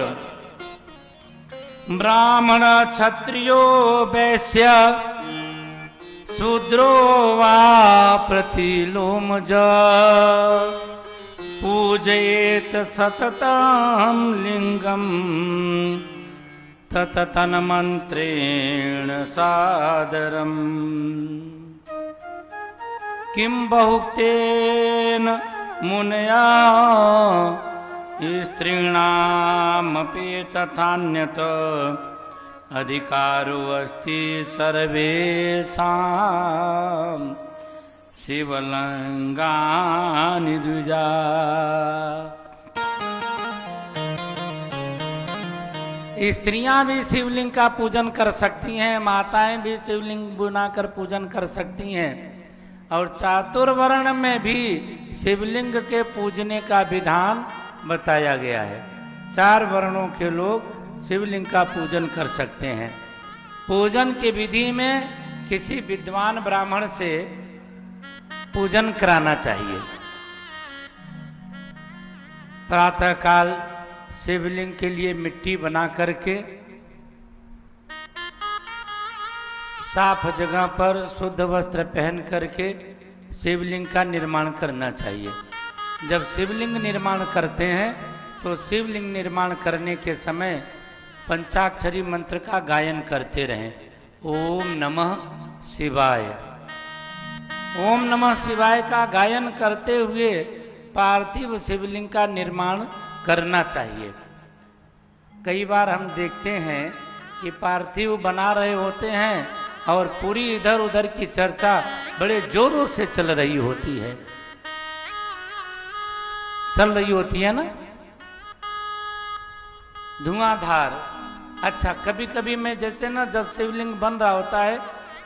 ब्राह्मण क्षत्रियो वैश्य शूद्रो वा प्रतिलोमज पूजयेत सततं लिंगम तततन मंत्रेण सादरम किं बहुक्तेन मुनया स्त्रीणामपि तथान्यत अधिकारो अस्ति सर्वेषां शिवलिंगानि द्विजा। स्त्रियां भी शिवलिंग का पूजन कर सकती हैं, माताएं भी शिवलिंग बनाकर पूजन कर सकती हैं। और चातुर्वर्ण में भी शिवलिंग के पूजने का विधान बताया गया है। 4 वर्णों के लोग शिवलिंग का पूजन कर सकते हैं। पूजन की विधि में किसी विद्वान ब्राह्मण से पूजन कराना चाहिए। प्रातः काल शिवलिंग के लिए मिट्टी बना करके साफ जगह पर शुद्ध वस्त्र पहन करके शिवलिंग का निर्माण करना चाहिए। जब शिवलिंग निर्माण करते हैं तो शिवलिंग निर्माण करने के समय पंचाक्षरी मंत्र का गायन करते रहें। ओम नमः शिवाय, ओम नमः शिवाय का गायन करते हुए पार्थिव शिवलिंग का निर्माण करना चाहिए। कई बार हम देखते हैं कि पार्थिव बना रहे होते हैं और पूरी इधर उधर की चर्चा बड़े जोरों से चल रही होती है, ना, धुआंधार। अच्छा, कभी कभी मैं जैसे ना, जब शिवलिंग बन रहा होता है,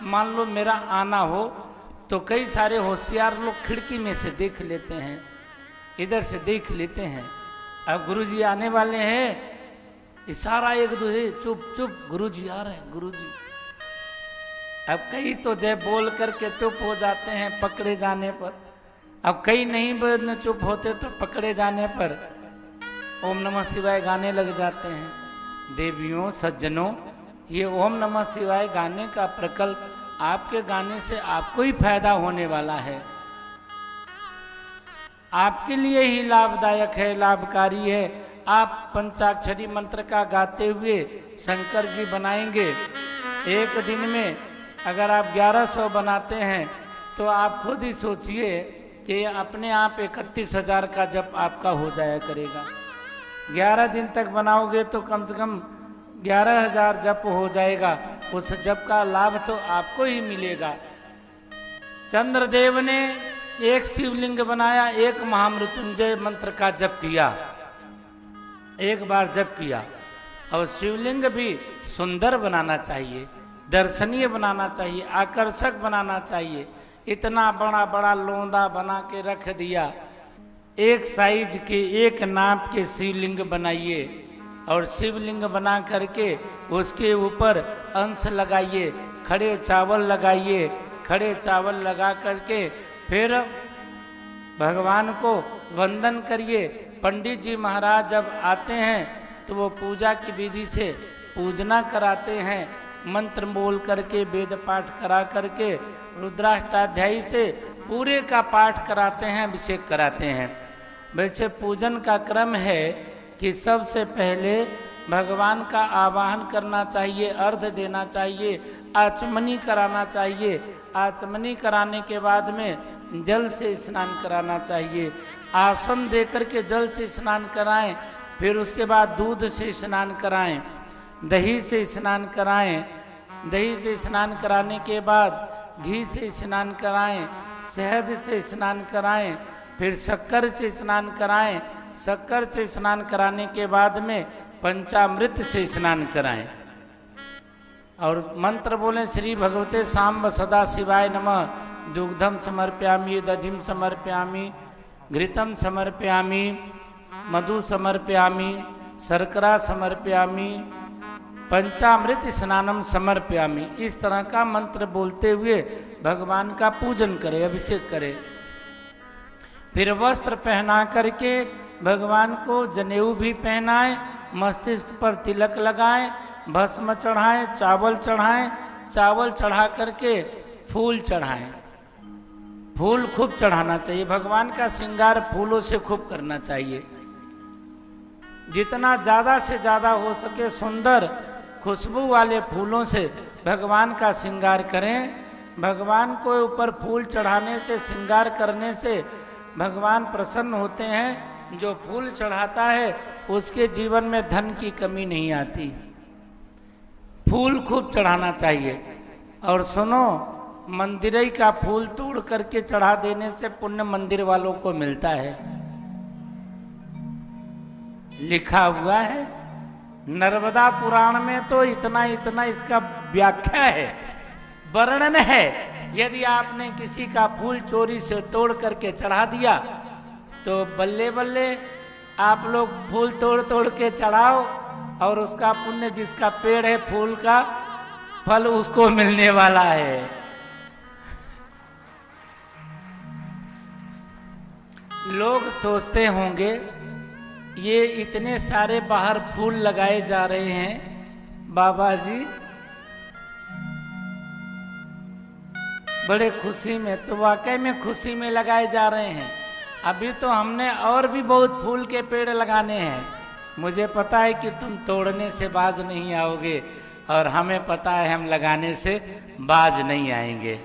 मान लो मेरा आना हो, तो कई सारे होशियार लोग खिड़की में से देख लेते हैं, इधर से देख लेते हैं। अब गुरुजी आने वाले हैं, इशारा एक दूसरे, चुप चुप, गुरुजी आ रहे हैं, गुरुजी। अब कई तो जय बोल करके चुप हो जाते हैं पकड़े जाने पर। अब कई नहीं चुप होते तो पकड़े जाने पर ओम नमः शिवाय गाने लग जाते हैं। देवियों, सज्जनों, ये ओम नमः शिवाय गाने का प्रकल्प आपके गाने से आपको ही फायदा होने वाला है, आपके लिए ही लाभदायक है, लाभकारी है। आप पंचाक्षरी मंत्र का गाते हुए शंकर जी बनाएंगे। एक दिन में अगर आप 1100 बनाते हैं तो आप खुद ही सोचिए कि अपने आप 31,000 का जप आपका हो जाया करेगा। 11 दिन तक बनाओगे तो कम से कम 11,000 जप हो जाएगा। उस जप का लाभ तो आपको ही मिलेगा। चंद्रदेव ने एक शिवलिंग बनाया, एक महामृत्युंजय मंत्र का जप किया, एक बार जप किया। और शिवलिंग भी सुंदर बनाना चाहिए, दर्शनीय बनाना चाहिए, आकर्षक बनाना चाहिए। इतना बड़ा बड़ा लोंदा बना के रख दिया। एक साइज के, एक नाप के शिवलिंग बनाइए और शिवलिंग बना करके उसके ऊपर अंश लगाइए, खड़े चावल लगाइए, खड़े चावल लगा करके फिर भगवान को वंदन करिए। पंडित जी महाराज जब आते हैं तो वो पूजा की विधि से पूजना कराते हैं, मंत्र बोल करके, वेद पाठ करा करके, रुद्राष्टाध्यायी से पूरे का पाठ कराते हैं, अभिषेक कराते हैं। वैसे पूजन का क्रम है कि सबसे पहले भगवान का आवाहन करना चाहिए, अर्घ देना चाहिए, आचमनी कराना चाहिए। आचमनी कराने के बाद में जल से स्नान कराना चाहिए, आसन दे करके जल से स्नान कराएं। फिर उसके बाद दूध से स्नान कराएं, दही से स्नान कराएं, दही से स्नान कराने के बाद घी से स्नान कराएं, शहद से स्नान कराएं, फिर शक्कर से स्नान कराएं, शक्कर से स्नान कराने के बाद में पंचामृत से स्नान कराएं और मंत्र बोलें, श्री भगवते सांब सदा शिवाय नमः, दुग्धम समर्पयामि, दधिम समर्पयामि, घृतम समर्पयामि, मधु समर्पयामि, शर्करा समर्पयामि, पंचामृत स्नानम समर्पयामि। इस तरह का मंत्र बोलते हुए भगवान का पूजन करें, अभिषेक करें। फिर वस्त्र पहना करके भगवान को जनेऊ भी पहनाएं, मस्तिष्क पर तिलक लगाएं, भस्म चढ़ाएं, चावल चढ़ाएं, चावल चढ़ा करके फूल चढ़ाएं। फूल खूब चढ़ाना चाहिए, भगवान का श्रृंगार फूलों से खूब करना चाहिए। जितना ज़्यादा से ज़्यादा हो सके सुंदर खुशबू वाले फूलों से भगवान का श्रृंगार करें। भगवान को ऊपर फूल चढ़ाने से, श्रृंगार करने से भगवान प्रसन्न होते हैं। जो फूल चढ़ाता है उसके जीवन में धन की कमी नहीं आती। फूल खूब चढ़ाना चाहिए। और सुनो, मंदिरई का फूल तोड़ करके चढ़ा देने से पुण्य मंदिर वालों को मिलता है, लिखा हुआ है। नर्मदा पुराण में तो इतना इतना इसका व्याख्या है, वर्णन है। यदि आपने किसी का फूल चोरी से तोड़ करके चढ़ा दिया तो बल्ले बल्ले आप लोग फूल तोड़ तोड़ के चढ़ाओ और उसका पुण्य, जिसका पेड़ है फूल का, फल उसको मिलने वाला है। लोग सोचते होंगे ये इतने सारे बाहर फूल लगाए जा रहे हैं बाबा जी बड़े खुशी में, तो वाकई में खुशी में लगाए जा रहे हैं। अभी तो हमने और भी बहुत फूल के पेड़ लगाने हैं। मुझे पता है कि तुम तोड़ने से बाज नहीं आओगे और हमें पता है हम लगाने से बाज नहीं आएंगे।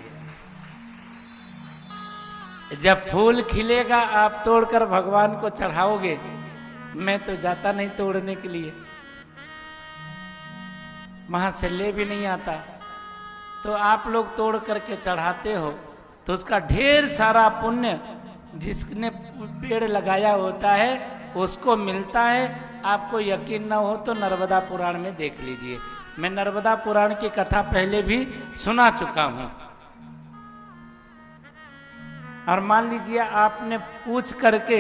जब फूल खिलेगा आप तोड़कर भगवान को चढ़ाओगे। मैं तो जाता नहीं तोड़ने के लिए, वहां से ले भी नहीं आता। तो आप लोग तोड़ करके चढ़ाते हो तो उसका ढेर सारा पुण्य जिसने पेड़ लगाया होता है उसको मिलता है। आपको यकीन न हो तो नर्मदा पुराण में देख लीजिए। मैं नर्मदा पुराण की कथा पहले भी सुना चुका हूं। और मान लीजिए आपने पूछ करके,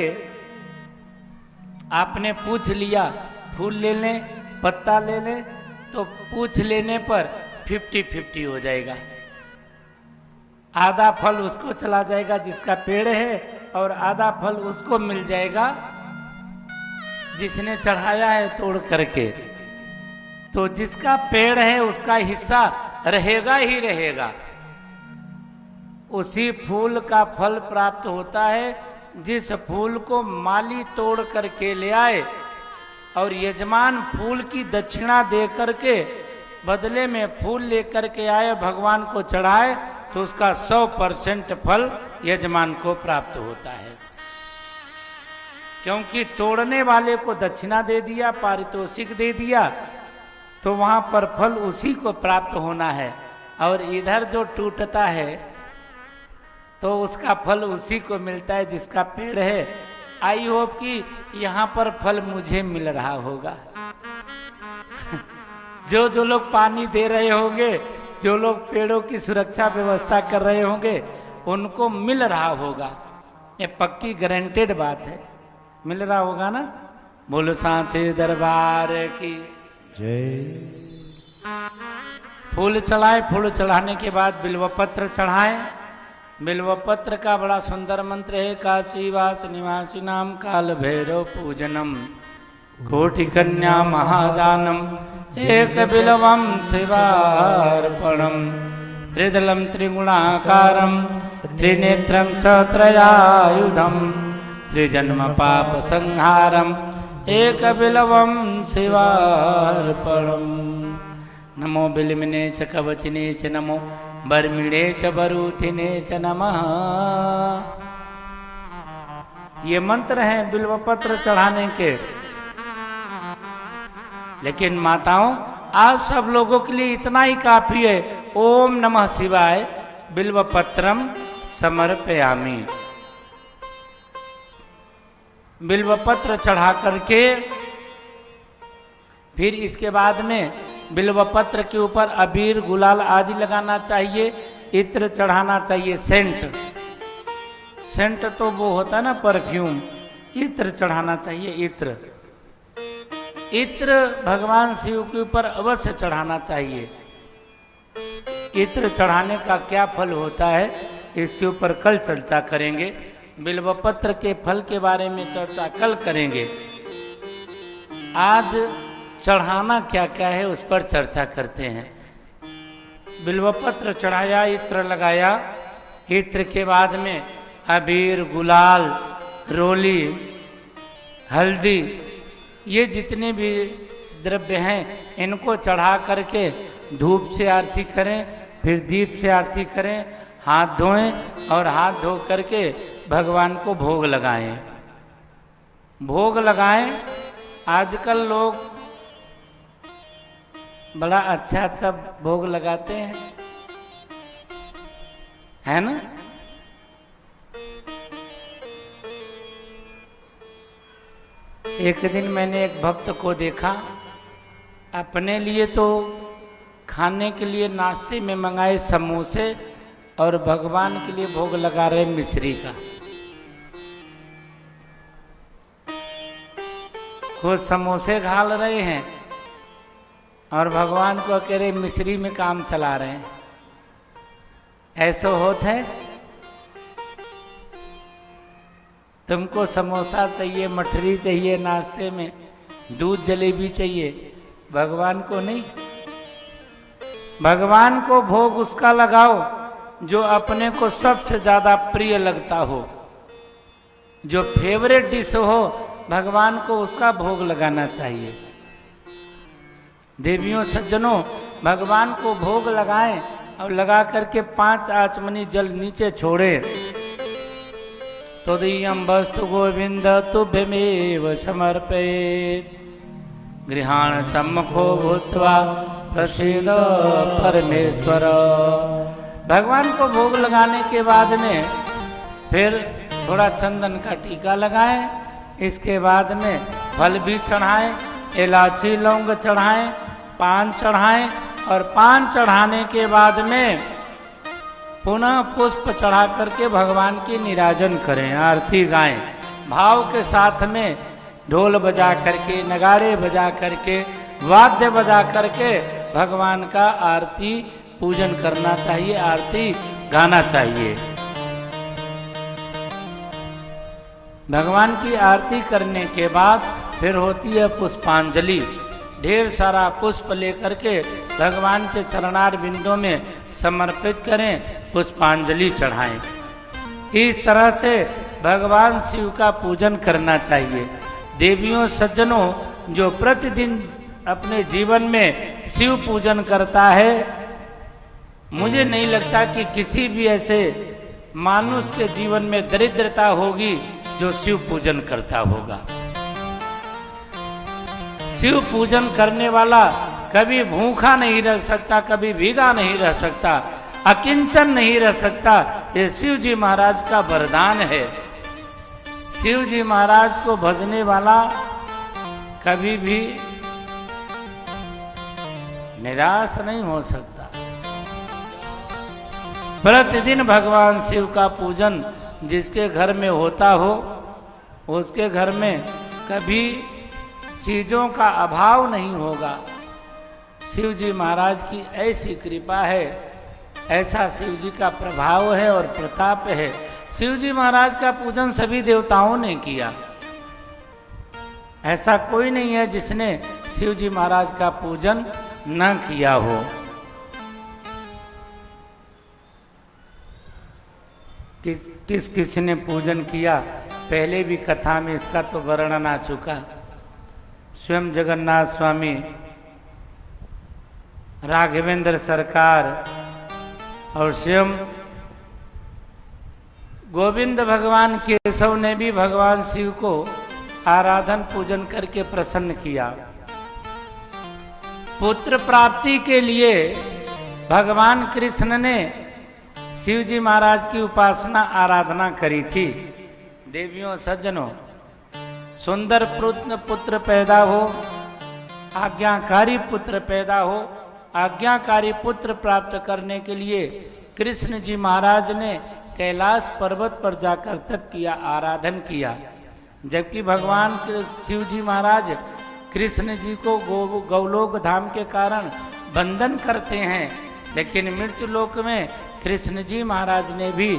आपने पूछ लिया फूल ले लें, पत्ता ले लें, तो पूछ लेने पर 50-50 हो जाएगा। आधा फल उसको चला जाएगा जिसका पेड़ है और आधा फल उसको मिल जाएगा जिसने चढ़ाया है तोड़ करके। तो जिसका पेड़ है उसका हिस्सा रहेगा ही रहेगा। उसी फूल का फल प्राप्त होता है जिस फूल को माली तोड़ करके ले आए और यजमान फूल की दक्षिणा दे करके बदले में फूल लेकर के आए, भगवान को चढ़ाए, तो उसका 100% फल यजमान को प्राप्त होता है। क्योंकि तोड़ने वाले को दक्षिणा दे दिया, पारितोषिक दे दिया, तो वहां पर फल उसी को प्राप्त होना है। और इधर जो टूटता है तो उसका फल उसी को मिलता है जिसका पेड़ है। आई होप कि यहाँ पर फल मुझे मिल रहा होगा। जो जो लोग पानी दे रहे होंगे, जो लोग पेड़ों की सुरक्षा व्यवस्था कर रहे होंगे, उनको मिल रहा होगा। ये पक्की गारंटेड बात है, मिल रहा होगा ना। बोलो सांचे दरबार की जय। फूल चढ़ाए, फूल चढ़ाने के बाद बिल्वपत्र चढ़ाएं। बिल्वपत्र का बड़ा सुंदर मंत्र है, काशीवास निवासी नाम काल भैरव पूजनम कोटि कन्या महादानम एक बिल्वम शिवार्पणम त्रिदलम त्रिगुणाकारम त्रिनेत्रम च त्रयायुधम त्रिजन्म पाप संहारम एक बिल्वम शिवार्पणम। नमो बिल्वने च कवचिने च नमो बर्मिणे च बरूथिने च नमः। ये मंत्र हैं बिल्वपत्र चढ़ाने के। लेकिन माताओं, आप सब लोगों के लिए इतना ही काफी है। ओम नमः शिवाय बिल्वपत्रम समर्पयामि। बिल्वपत्र चढ़ा करके फिर इसके बाद में बिल्वपत्र के ऊपर अबीर गुलाल आदि लगाना चाहिए, इत्र चढ़ाना चाहिए, सेंट। सेंट तो वो होता है ना परफ्यूम, इत्र चढ़ाना चाहिए, इत्र। इत्र भगवान शिव के ऊपर अवश्य चढ़ाना चाहिए। इत्र चढ़ाने का क्या फल होता है, इसके ऊपर कल चर्चा करेंगे। बिल्वपत्र के फल के बारे में चर्चा कल करेंगे। आज चढ़ाना क्या क्या है उस पर चर्चा करते हैं। बिल्वपत्र चढ़ाया, इत्र लगाया, इत्र के बाद में अबीर गुलाल रोली हल्दी ये जितने भी द्रव्य हैं इनको चढ़ा करके धूप से आरती करें, फिर दीप से आरती करें, हाथ धोएं और हाथ धो करके भगवान को भोग लगाएं। भोग लगाएं। आजकल लोग बड़ा अच्छा अच्छा भोग लगाते हैं, है ना। एक दिन मैंने एक भक्त को देखा, अपने लिए तो खाने के लिए नाश्ते में मंगाए समोसे और भगवान के लिए भोग लगा रहे मिश्री का। खुद समोसे घाल रहे हैं और भगवान को कह रहे मिश्री में काम चला रहे हैं। ऐसा होता है। तुमको समोसा चाहिए, मठरी चाहिए, नाश्ते में दूध जलेबी चाहिए, भगवान को नहीं। भगवान को भोग उसका लगाओ जो अपने को सबसे ज्यादा प्रिय लगता हो, जो फेवरेट डिश हो, भगवान को उसका भोग लगाना चाहिए। देवियों सज्जनों, भगवान को भोग लगाएं और लगा करके 5 आचमनी जल नीचे छोड़े। तदीयं वस्तु गोविंद तुभ्यमेव समर्पयेत् गृहाण सम्मुखो भूत्वा प्रसीद परमेश्वर। भगवान को भोग लगाने के बाद में फिर थोड़ा चंदन का टीका लगाएं। इसके बाद में फल भी चढ़ाएं, इलायची लौंग चढ़ाएं, पान चढ़ाएं और पान चढ़ाने के बाद में पुनः पुष्प चढ़ा करके भगवान की निराजन करें, आरती गाएं। भाव के साथ में ढोल बजा करके, नगाड़े बजा करके, वाद्य बजा करके भगवान का आरती पूजन करना चाहिए, आरती गाना चाहिए। भगवान की आरती करने के बाद फिर होती है पुष्पांजलि। ढेर सारा पुष्प लेकर के भगवान के चरणार बिंदों में समर्पित करें, पुष्पांजलि चढ़ाएं। इस तरह से भगवान शिव का पूजन करना चाहिए। देवियों सज्जनों, जो प्रतिदिन अपने जीवन में शिव पूजन करता है, मुझे नहीं लगता कि किसी भी ऐसे मानुष के जीवन में दरिद्रता होगी जो शिव पूजन करता होगा। शिव पूजन करने वाला कभी भूखा नहीं रह सकता, कभी भीगा नहीं रह सकता, अकिंचन नहीं रह सकता, ये शिव जी महाराज का वरदान है। शिव जी महाराज को भजने वाला कभी भी निराश नहीं हो सकता। प्रतिदिन भगवान शिव का पूजन जिसके घर में होता हो, उसके घर में कभी चीजों का अभाव नहीं होगा। शिव जी महाराज की ऐसी कृपा है, ऐसा शिव जी का प्रभाव है और प्रताप है। शिव जी महाराज का पूजन सभी देवताओं ने किया, ऐसा कोई नहीं है जिसने शिव जी महाराज का पूजन न किया हो। किस किस ने पूजन किया, पहले भी कथा में इसका तो वर्णन आ चुका। स्वयं जगन्नाथ स्वामी, राघवेंद्र सरकार और स्वयं गोविंद भगवान केशव ने भी भगवान शिव को आराधन पूजन करके प्रसन्न किया। पुत्र प्राप्ति के लिए भगवान कृष्ण ने शिव जी महाराज की उपासना आराधना करी थी। देवियों सज्जनों, सुंदर पुत्र पैदा हो, आज्ञाकारी पुत्र पैदा हो, आज्ञाकारी पुत्र प्राप्त करने के लिए कृष्ण जी महाराज ने कैलाश पर्वत पर जाकर तप किया, आराधन किया। जबकि भगवान शिव जी महाराज कृष्ण जी को गौलोक धाम के कारण बंधन करते हैं, लेकिन मृत्यु लोक में कृष्ण जी महाराज ने भी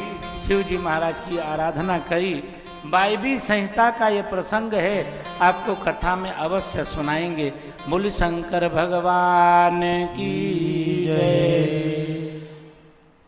शिव जी महाराज की आराधना करी। वायवी संहिता का ये प्रसंग है, आपको कथा में अवश्य सुनाएंगे। बोल शंकर भगवान की जय।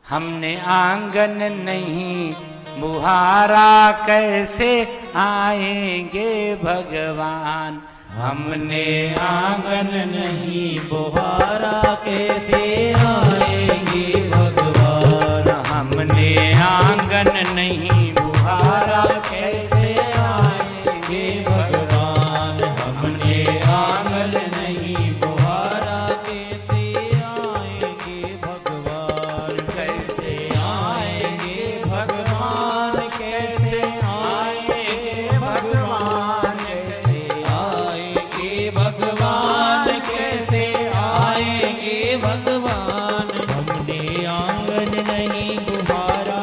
हमने आंगन नहीं बुहारा, कैसे आएंगे भगवान। हमने आंगन नहीं बुहारा, कैसे आएंगे भगवान। हमने आंगन नहीं बुहारा, कैसे आएंगे भगवान। हमने आंगन नहीं बुहारा, कैसे आएंगे भगवान। कैसे आएंगे भगवान, कैसे आएंगे भगवान, कैसे आएंगे भगवान, कैसे आएंगे भगवान। हमने आंगन नहीं बुहारा,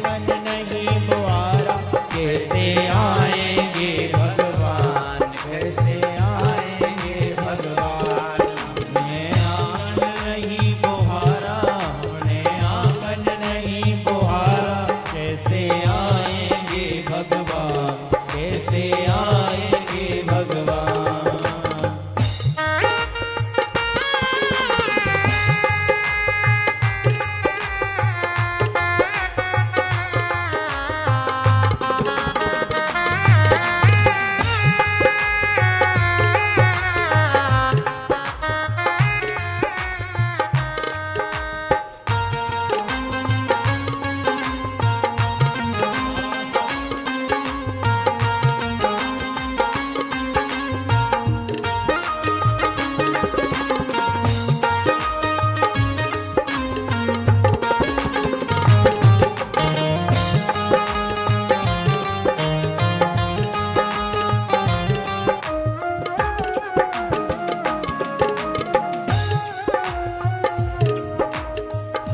आंगन नहीं बुहारा, कैसे आएंगे भगवान। कैसे आएंगे भगवान। हमने आंगन नहीं बुहारा, हमने आंगन नहीं बुहारा, कैसे आएंगे भगवान। कैसे आएंगे भगवान।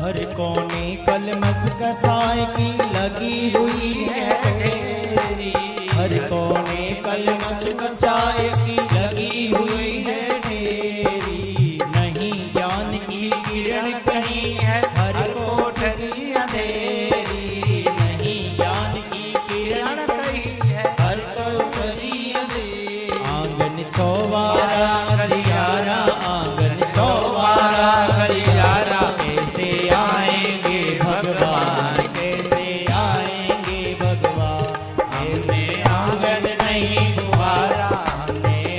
हर कोने कलमस कसाय की लगी हुई है ढेरी। हर कोने कलमस कसाय की लगी हुई है ढेरी। नहीं ज्ञान की किरण कहीं है, हर कोठरी अंधेरी। नहीं ज्ञान की किरण कहीं है, हर कोठरी अंधेरी। आंगन चौबारा हरियारा, आंगन चौबारा हरियारा, कैसे आएंगे भगवान। कैसे आएंगे भगवान। हमने आंगन नहीं बुहारा, हमने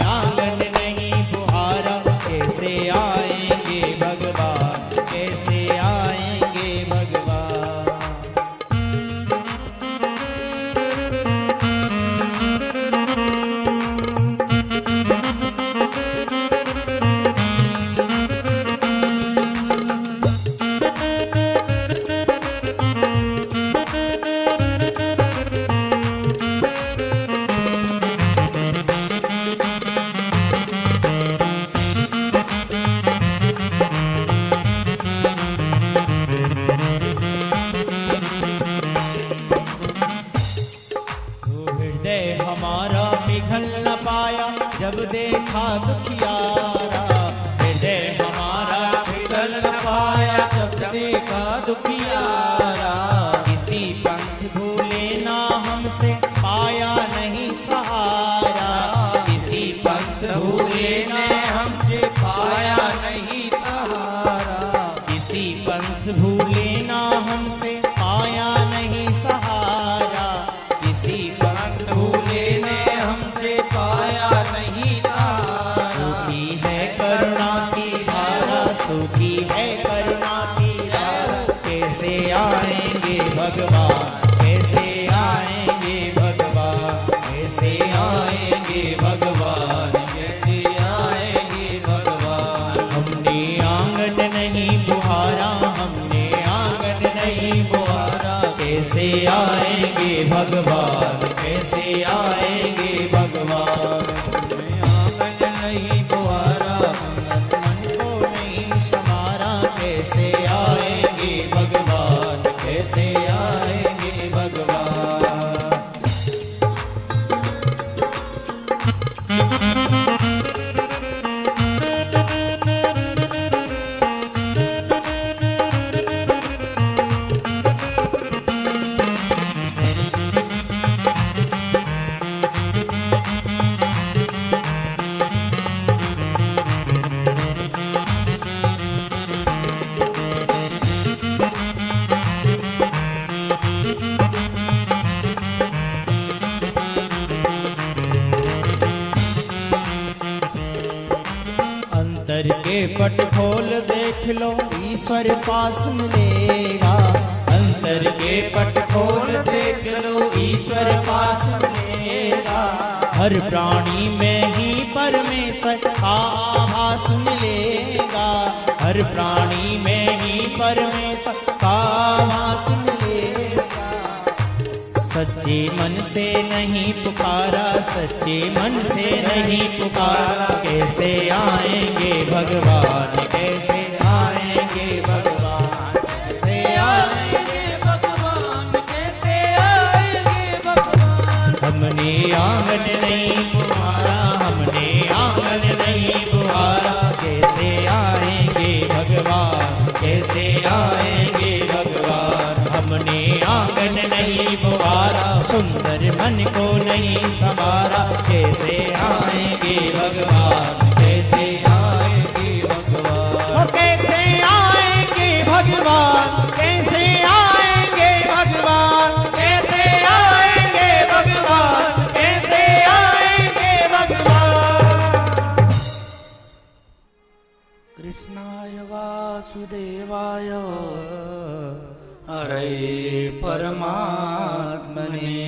हृदय हमारा पिघल न पाया जब देखा दुखियारा। हृदय हमारा पिघल न पाया जब देखा दुखियारा। किसी पंथ भूले ना हमसे पाया नहीं सहारा। किसी पंथ भूले ने हमसे पाया नहीं सहारा। किसी पंथ भूले ना हमसे पाया नहीं सहारा। किसी पंथ भूले ने हमसे पाया नहीं सहारा। सूखी है करुणा की धारा, सूखी है करुणा की धारा। कैसे आएंगे भगवान, कैसे आएंगे भगवान, कैसे आएंगे भगवान, कैसे आएंगे भगवान। हमने आंगन नहीं बुहारा, हमने आंगन नहीं बुहारा। कैसे आएंगे भगवान, कैसे आएंगे भगवान। हमने आंगन नहीं बुहारा, मन को नहीं संवारा। कैसे आएंगे भगवान, कैसे आएंगे भगवान। अंतर के पट खोल देख लो ईश्वर पास मिलेगा। अंतर के पट खोल देख लो ईश्वर पास मिलेगा। हर प्राणी में ही परमेश्वर का आभास मिलेगा। हर प्राणी में ही परमेश्वर का आभास मिलेगा। सच्चे मन से नहीं पुकारा, सच्चे मन से नहीं पुकारा। कैसे आएंगे भगवान, कैसे आएंगे भगवान, कैसे आएंगे भगवान, कैसे आएंगे भगवान। हमने आंगन नहीं बुहारा, हमने आंगन नहीं बुहारा। कैसे आएंगे भगवान, कैसे आएंगे भगवान। हमने आंगन नहीं बुहारा, सुंदर मन को नहीं संवारा। कैसे आएंगे भगवान, कैसे आएंगे भगवान। कैसे आएंगे भगवान, कैसे आएंगे भगवान, कैसे आएंगे भगवान, कैसे आएंगे भगवान। कृष्णाय वासुदेवाय हरे परमात्मने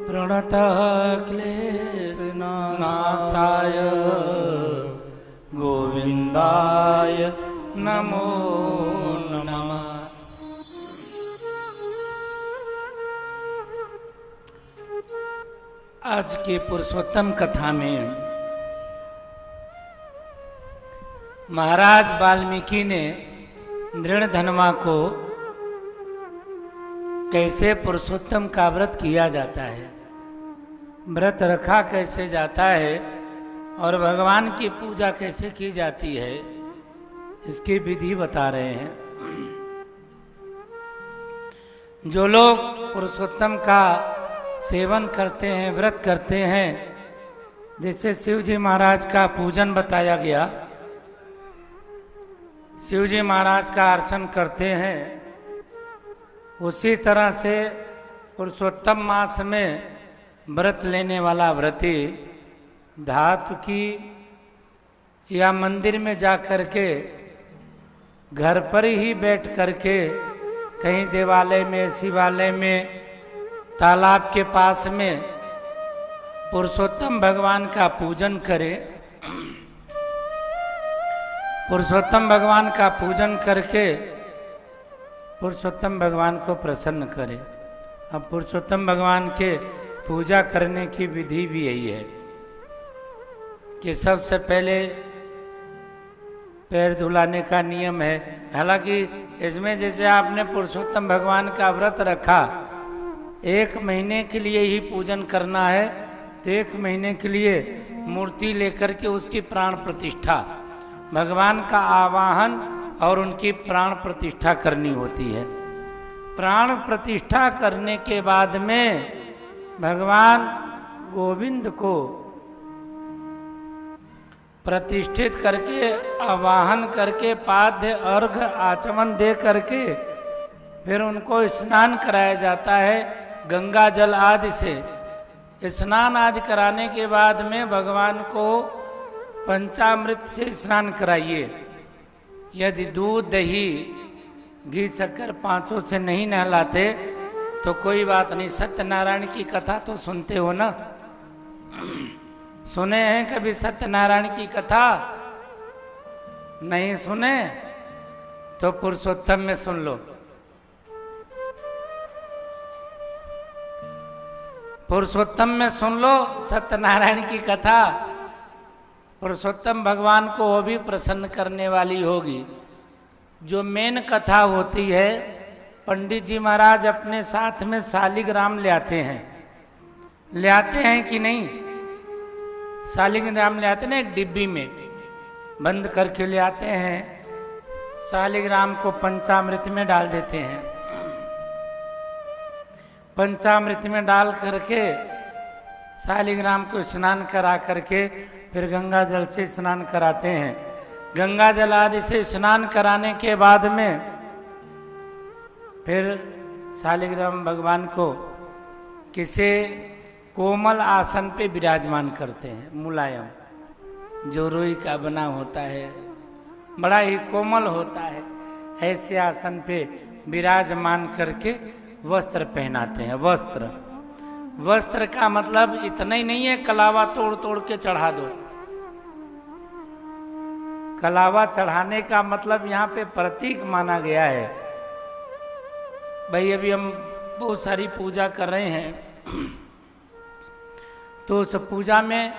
प्रणतक्लेशनाशाय गोविंदाय नमो नमः। आज की पुरुषोत्तम कथा में महाराज वाल्मीकि ने नृणधनवा को कैसे पुरुषोत्तम का व्रत किया जाता है, व्रत रखा कैसे जाता है और भगवान की पूजा कैसे की जाती है, इसकी विधि बता रहे हैं। जो लोग पुरुषोत्तम का सेवन करते हैं, व्रत करते हैं, जैसे शिव जी महाराज का पूजन बताया गया, शिव जी महाराज का अर्चन करते हैं, उसी तरह से पुरुषोत्तम मास में व्रत लेने वाला व्रती धातु की या मंदिर में जा कर के, घर पर ही बैठ कर के, कहीं देवालय में, शिवालय में, तालाब के पास में पुरुषोत्तम भगवान का पूजन करे। पुरुषोत्तम भगवान का पूजन करके पुरुषोत्तम भगवान को प्रसन्न करे। अब पुरुषोत्तम भगवान के पूजा करने की विधि भी यही है कि सबसे पहले पैर धुलाने का नियम है। हालांकि इसमें जैसे आपने पुरुषोत्तम भगवान का व्रत रखा 1 महीने के लिए ही पूजन करना है तो 1 महीने के लिए मूर्ति लेकर के उसकी प्राण प्रतिष्ठा, भगवान का आवाहन और उनकी प्राण प्रतिष्ठा करनी होती है। प्राण प्रतिष्ठा करने के बाद में भगवान गोविंद को प्रतिष्ठित करके आवाहन करके पाद्य अर्घ आचमन दे करके फिर उनको स्नान कराया जाता है गंगा जल आदि से। स्नान आदि कराने के बाद में भगवान को पंचामृत से स्नान कराइए। यदि दूध दही घी शक्कर 5 से नहीं नहलाते तो कोई बात नहीं। सत्यनारायण की कथा तो सुनते हो ना, सुने हैं कभी सत्यनारायण की कथा? नहीं सुने तो पुरुषोत्तम में सुन लो। पुरुषोत्तम में सुन लो सत्यनारायण की कथा। पुरुषोत्तम भगवान को वो भी प्रसन्न करने वाली होगी। जो मेन कथा होती है, पंडित जी महाराज अपने साथ में शालिग्राम ले आते हैं कि नहीं? शालिग्राम ले आते ना, एक डिब्बी में बंद करके ले आते हैं। शालिग्राम को पंचामृत में डाल देते हैं। पंचामृत में डाल करके शालिग्राम को स्नान करा करके फिर गंगा जल से स्नान कराते हैं। गंगा जल आदि से स्नान कराने के बाद में फिर शालिग्राम भगवान को किसी कोमल आसन पे विराजमान करते हैं, मुलायम, जो रुई का बना होता है, बड़ा ही कोमल होता है। ऐसे आसन पे विराजमान करके वस्त्र पहनाते हैं। वस्त्र का मतलब इतना ही नहीं है कलावा तोड़ तोड़ के चढ़ा दो। कलावा चढ़ाने का मतलब यहाँ पे प्रतीक माना गया है। भाई अभी हम बहुत सारी पूजा कर रहे हैं तो उस पूजा में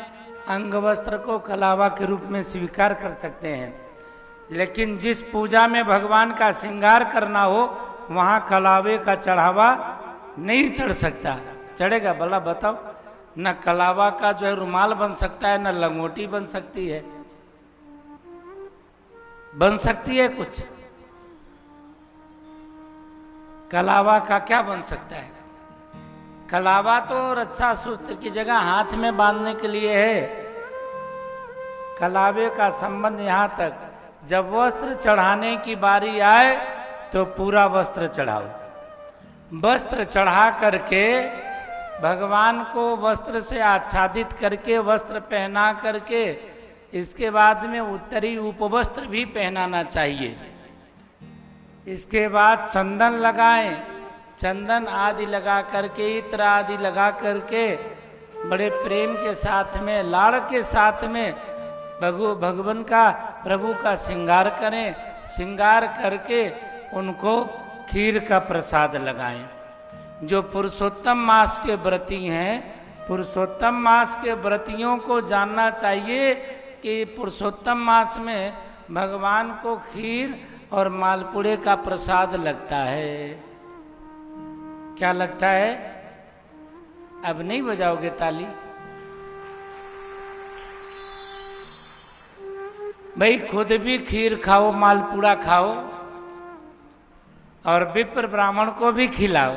अंग वस्त्र को कलावा के रूप में स्वीकार कर सकते हैं, लेकिन जिस पूजा में भगवान का श्रृंगार करना हो वहां कलावे का चढ़ावा नहीं चढ़ सकता। चढ़ेगा भला बताओ? न कलावा का जो है रुमाल बन सकता है, न लंगोटी बन सकती है। बन सकती है कुछ? कलावा का क्या बन सकता है? कलावा तो रक्षा सूत्र की जगह हाथ में बांधने के लिए है। कलावे का संबंध यहाँ तक, जब वस्त्र चढ़ाने की बारी आए तो पूरा वस्त्र चढ़ाओ। वस्त्र चढ़ा करके भगवान को वस्त्र से आच्छादित करके वस्त्र पहना करके इसके बाद में उत्तरी उपवस्त्र भी पहनाना चाहिए। इसके बाद चंदन लगाएं, चंदन आदि लगा करके, इत्र आदि लगा करके बड़े प्रेम के साथ में, लाड़ के साथ में भगवान का, प्रभु का श्रृंगार करें। श्रृंगार करके उनको खीर का प्रसाद लगाएं। जो पुरुषोत्तम मास के व्रती हैं, पुरुषोत्तम मास के व्रतियों को जानना चाहिए कि पुरुषोत्तम मास में भगवान को खीर और मालपुड़े का प्रसाद लगता है। क्या लगता है? अब नहीं बजाओगे ताली? भाई खुद भी खीर खाओ, मालपुड़ा खाओ और विप्र ब्राह्मण को भी खिलाओ।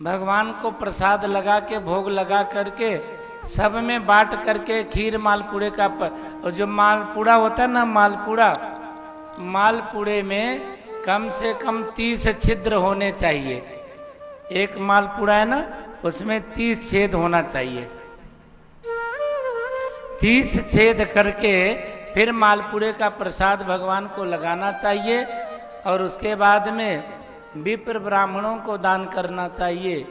भगवान को प्रसाद लगा के, भोग लगा करके सब में बांट करके खीर मालपुड़े का और जो मालपुड़ा होता है ना, मालपुड़े में कम से कम 30 छिद्र होने चाहिए। एक मालपुड़ा है ना, उसमें 30 छेद होना चाहिए। 30 छेद करके फिर मालपुड़े का प्रसाद भगवान को लगाना चाहिए और उसके बाद में विप्र ब्राह्मणों को दान करना चाहिए।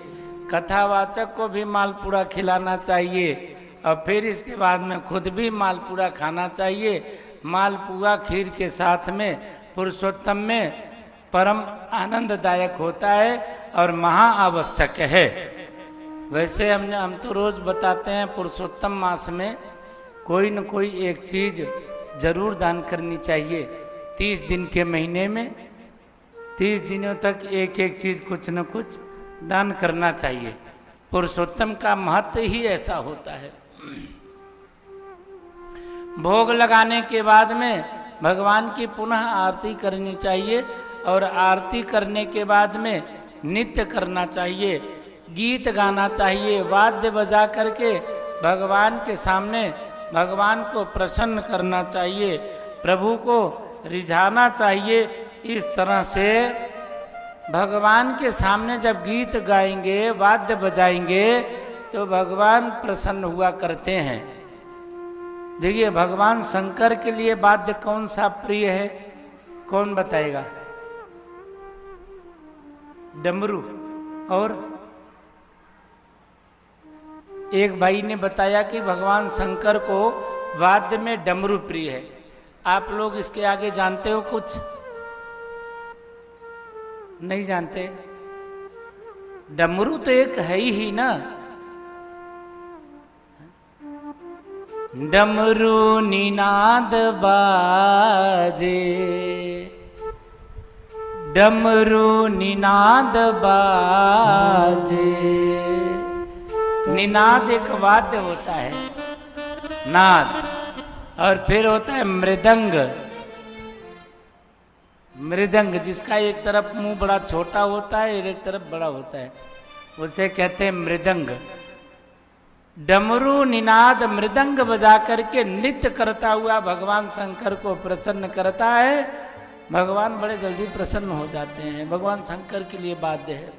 कथावाचक को भी मालपुड़ा खिलाना चाहिए और फिर इसके बाद में खुद भी मालपुड़ा खाना चाहिए। मालपुआ खीर के साथ में पुरुषोत्तम में परम आनंददायक होता है और महा आवश्यक है। वैसे हम तो रोज बताते हैं पुरुषोत्तम मास में कोई न कोई एक चीज जरूर दान करनी चाहिए। 30 दिन के महीने में 30 दिनों तक एक एक चीज कुछ न कुछ दान करना चाहिए। पुरुषोत्तम का महत्व ही ऐसा होता है। भोग लगाने के बाद में भगवान की पुनः आरती करनी चाहिए और आरती करने के बाद में नित्य करना चाहिए, गीत गाना चाहिए, वाद्य बजा करके भगवान के सामने भगवान को प्रसन्न करना चाहिए, प्रभु को रिझाना चाहिए। इस तरह से भगवान के सामने जब गीत गाएंगे, वाद्य बजाएंगे तो भगवान प्रसन्न हुआ करते हैं। देखिए भगवान शंकर के लिए वाद्य कौन सा प्रिय है, कौन बताएगा? डमरू। और एक भाई ने बताया कि भगवान शंकर को वाद्य में डमरू प्रिय है। आप लोग इसके आगे जानते हो कुछ? नहीं जानते? डमरू तो एक है ही ना। डमरू निनाद बाजे, डमरू निनाद बाजे। निनाद एक वाद्य होता है, नाद, और फिर होता है मृदंग। मृदंग जिसका एक तरफ मुंह बड़ा छोटा होता है और एक तरफ बड़ा होता है, उसे कहते हैं मृदंग। डमरू निनाद मृदंग बजा करके नृत्य करता हुआ भगवान शंकर को प्रसन्न करता है। भगवान बड़े जल्दी प्रसन्न हो जाते हैं। भगवान शंकर के लिए वाद्य है।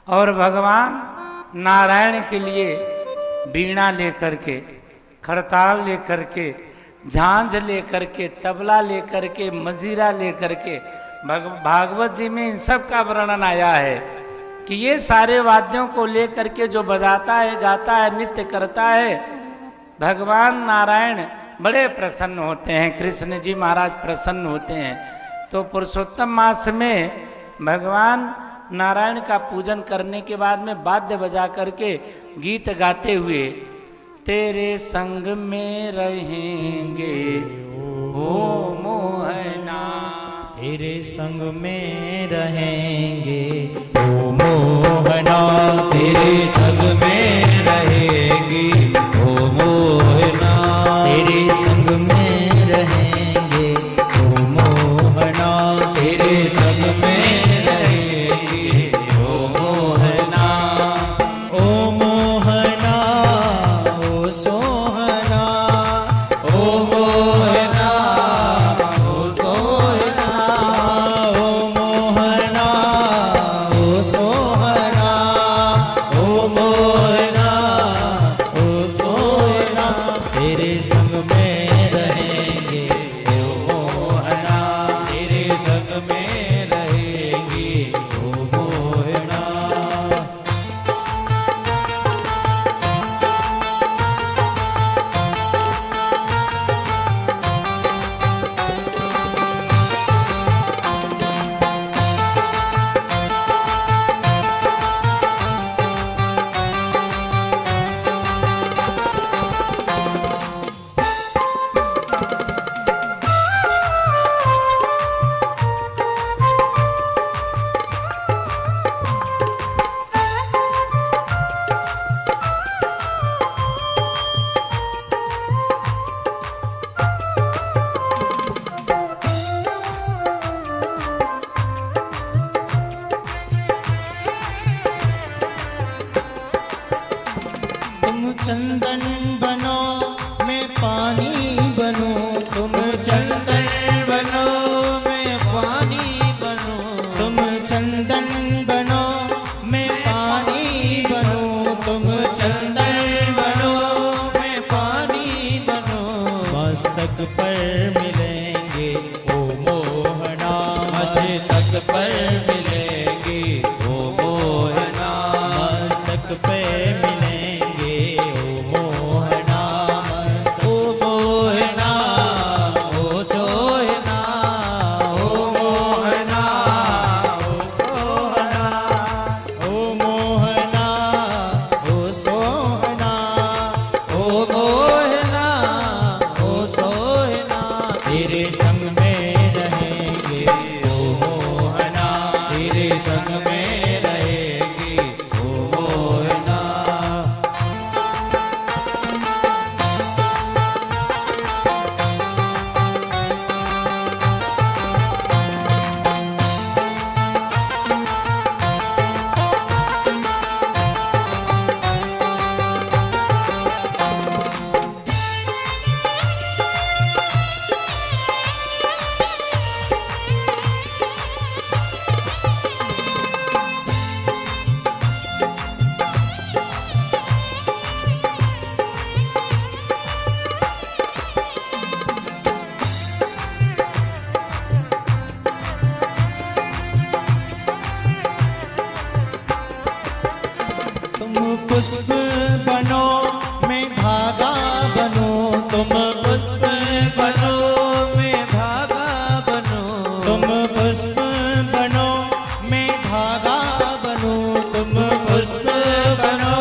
और भगवान नारायण के लिए वीणा लेकर के, खड़ताल लेकर के, झांझ लेकर के, तबला लेकर के, मजीरा लेकर के, भागवत जी में इन सब का वर्णन आया है कि ये सारे वाद्यों को लेकर के जो बजाता है, गाता है, नृत्य करता है, भगवान नारायण बड़े प्रसन्न होते हैं। कृष्ण जी महाराज प्रसन्न होते हैं। तो पुरुषोत्तम मास में भगवान नारायण का पूजन करने के बाद में वाद्य बजा करके गीत गाते हुए तेरे संग में रहेंगे ओ मोहना, तेरे संग में रहेंगे ओ मोहना, तेरे संग में रहेंगे ओ मोहना, तेरे संग में रहेंगे ओ मोहना, तेरे संग में रहेंगे ओ मोहना। ओ मोहना ओ सोहना, ओ मोहना ओ सोहना, ओ मोहना ओ सोहना, ओ मोहना ओ सोहना, तेरे संग में रहेंगे ओ मोहना, तेरे संग में रहेंगे ओ मोहना। तुम चंदन बनो मैं पानी बनूं, तुम चंदन बनो मैं पानी बनूं, तुम चंदन बनो मैं पानी बनूं, तुम चंदन बनो मैं पानी बनूं। मस्तक पर मिलेंगे ओ मोहना, मस्तक पर मिलेंगे ओ मोहना, मस्तक पे मिलेंगे ओ मोहना। में रहेगी ओ मोहना। पुष्प बनो मैं धागा बनो, तुम पुष्प बनो मैं धागा बनो, तुम पुष्प बनो मैं धागा बनो, तुम पुष्प बनो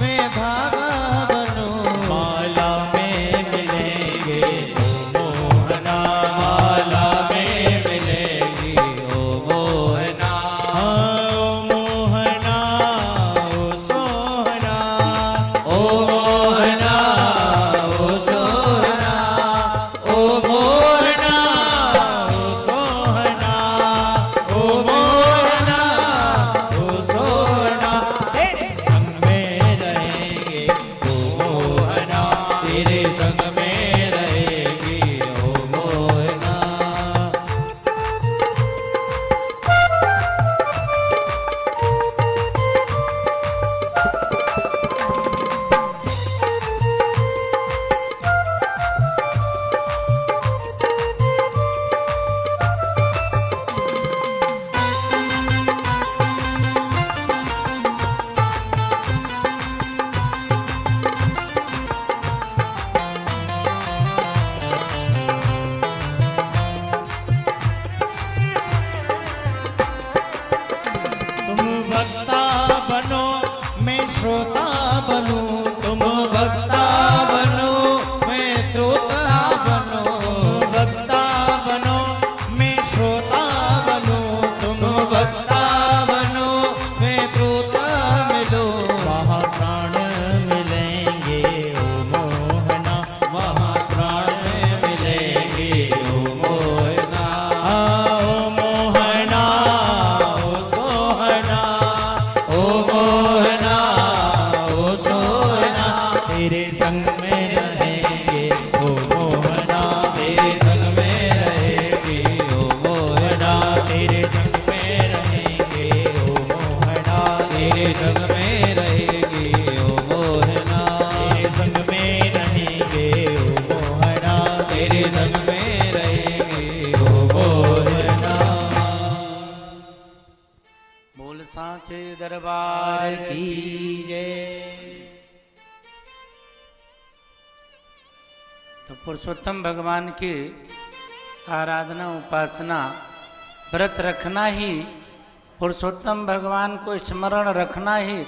मैं धागा बनो। माला में मिलेंगे ओ मोहना, माला में मिलेगी ओ मोहना। ओ मोहना ओ सोहना, ओ मोहना ओ सोहना, ओ मोहना ओ सोहना, ओ मोहना ओ सोहना। तेरे संग में रहेंगे ओ मोहना, तेरे संग में रहेगी ओ मोहना। तुम वक्ता बनो मैं श्रोता बनूं, तुम वक्ता बनो मैं श्रोता बनूं, वक्ता बनो मैं श्रोता बनूं, तुम वक्ता बनो मैं श्रोता मिलो। वहाँ प्राण मिलेंगे ओ मोहना, वहाँ प्राण मिलेंगे ओ मोहना। ओ मोहना ओ सोहना, ओ मोहना ओ सोहना। तेरे संग में रहेंगे ओ मोहना, तेरे संग में रहेगी ओ मोहना, तेरे संग में रहेंगे ओ मोहना, तेरे संग में रहेगी ओ मोहना, तेरे संग में रहेंगे ओ मोहना, तेरे संग में रहेगी ओ मोहना। बोल सांचे दरबार की। की जय। तो पुरुषोत्तम भगवान की आराधना उपासना व्रत रखना ही, पुरुषोत्तम भगवान को स्मरण रखना ही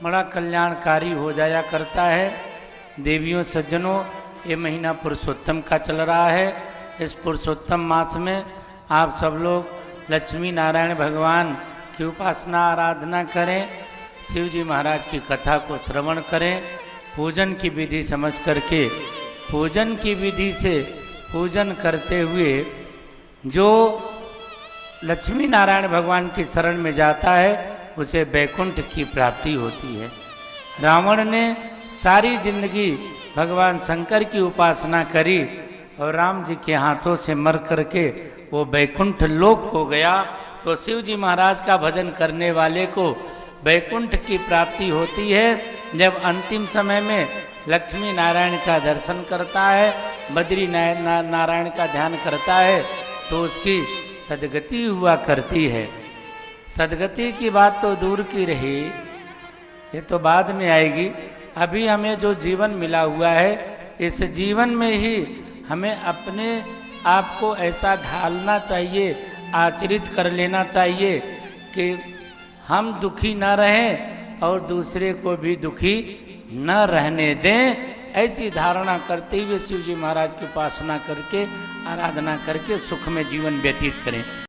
बड़ा कल्याणकारी हो जाया करता है। देवियों सज्जनों, ये महीना पुरुषोत्तम का चल रहा है। इस पुरुषोत्तम मास में आप सब लोग लक्ष्मी नारायण भगवान की उपासना आराधना करें, शिव जी महाराज की कथा को श्रवण करें, पूजन की विधि समझ करके, पूजन की विधि से पूजन करते हुए जो लक्ष्मी नारायण भगवान की शरण में जाता है उसे वैकुंठ की प्राप्ति होती है। रावण ने सारी जिंदगी भगवान शंकर की उपासना करी और राम जी के हाथों से मर करके वो वैकुंठ लोक को गया। तो शिव जी महाराज का भजन करने वाले को वैकुंठ की प्राप्ति होती है। जब अंतिम समय में लक्ष्मी नारायण का दर्शन करता है, बद्री नारायण का ध्यान करता है, तो उसकी सदगति हुआ करती है। सदगति की बात तो दूर की रही, ये तो बाद में आएगी। अभी हमें जो जीवन मिला हुआ है, इस जीवन में ही हमें अपने आप को ऐसा ढालना चाहिए, आचरित कर लेना चाहिए कि हम दुखी न रहें और दूसरे को भी दुखी न रहने दें। ऐसी धारणा करते हुए शिव जी महाराज की उपासना करके, आराधना करके सुख में जीवन व्यतीत करें।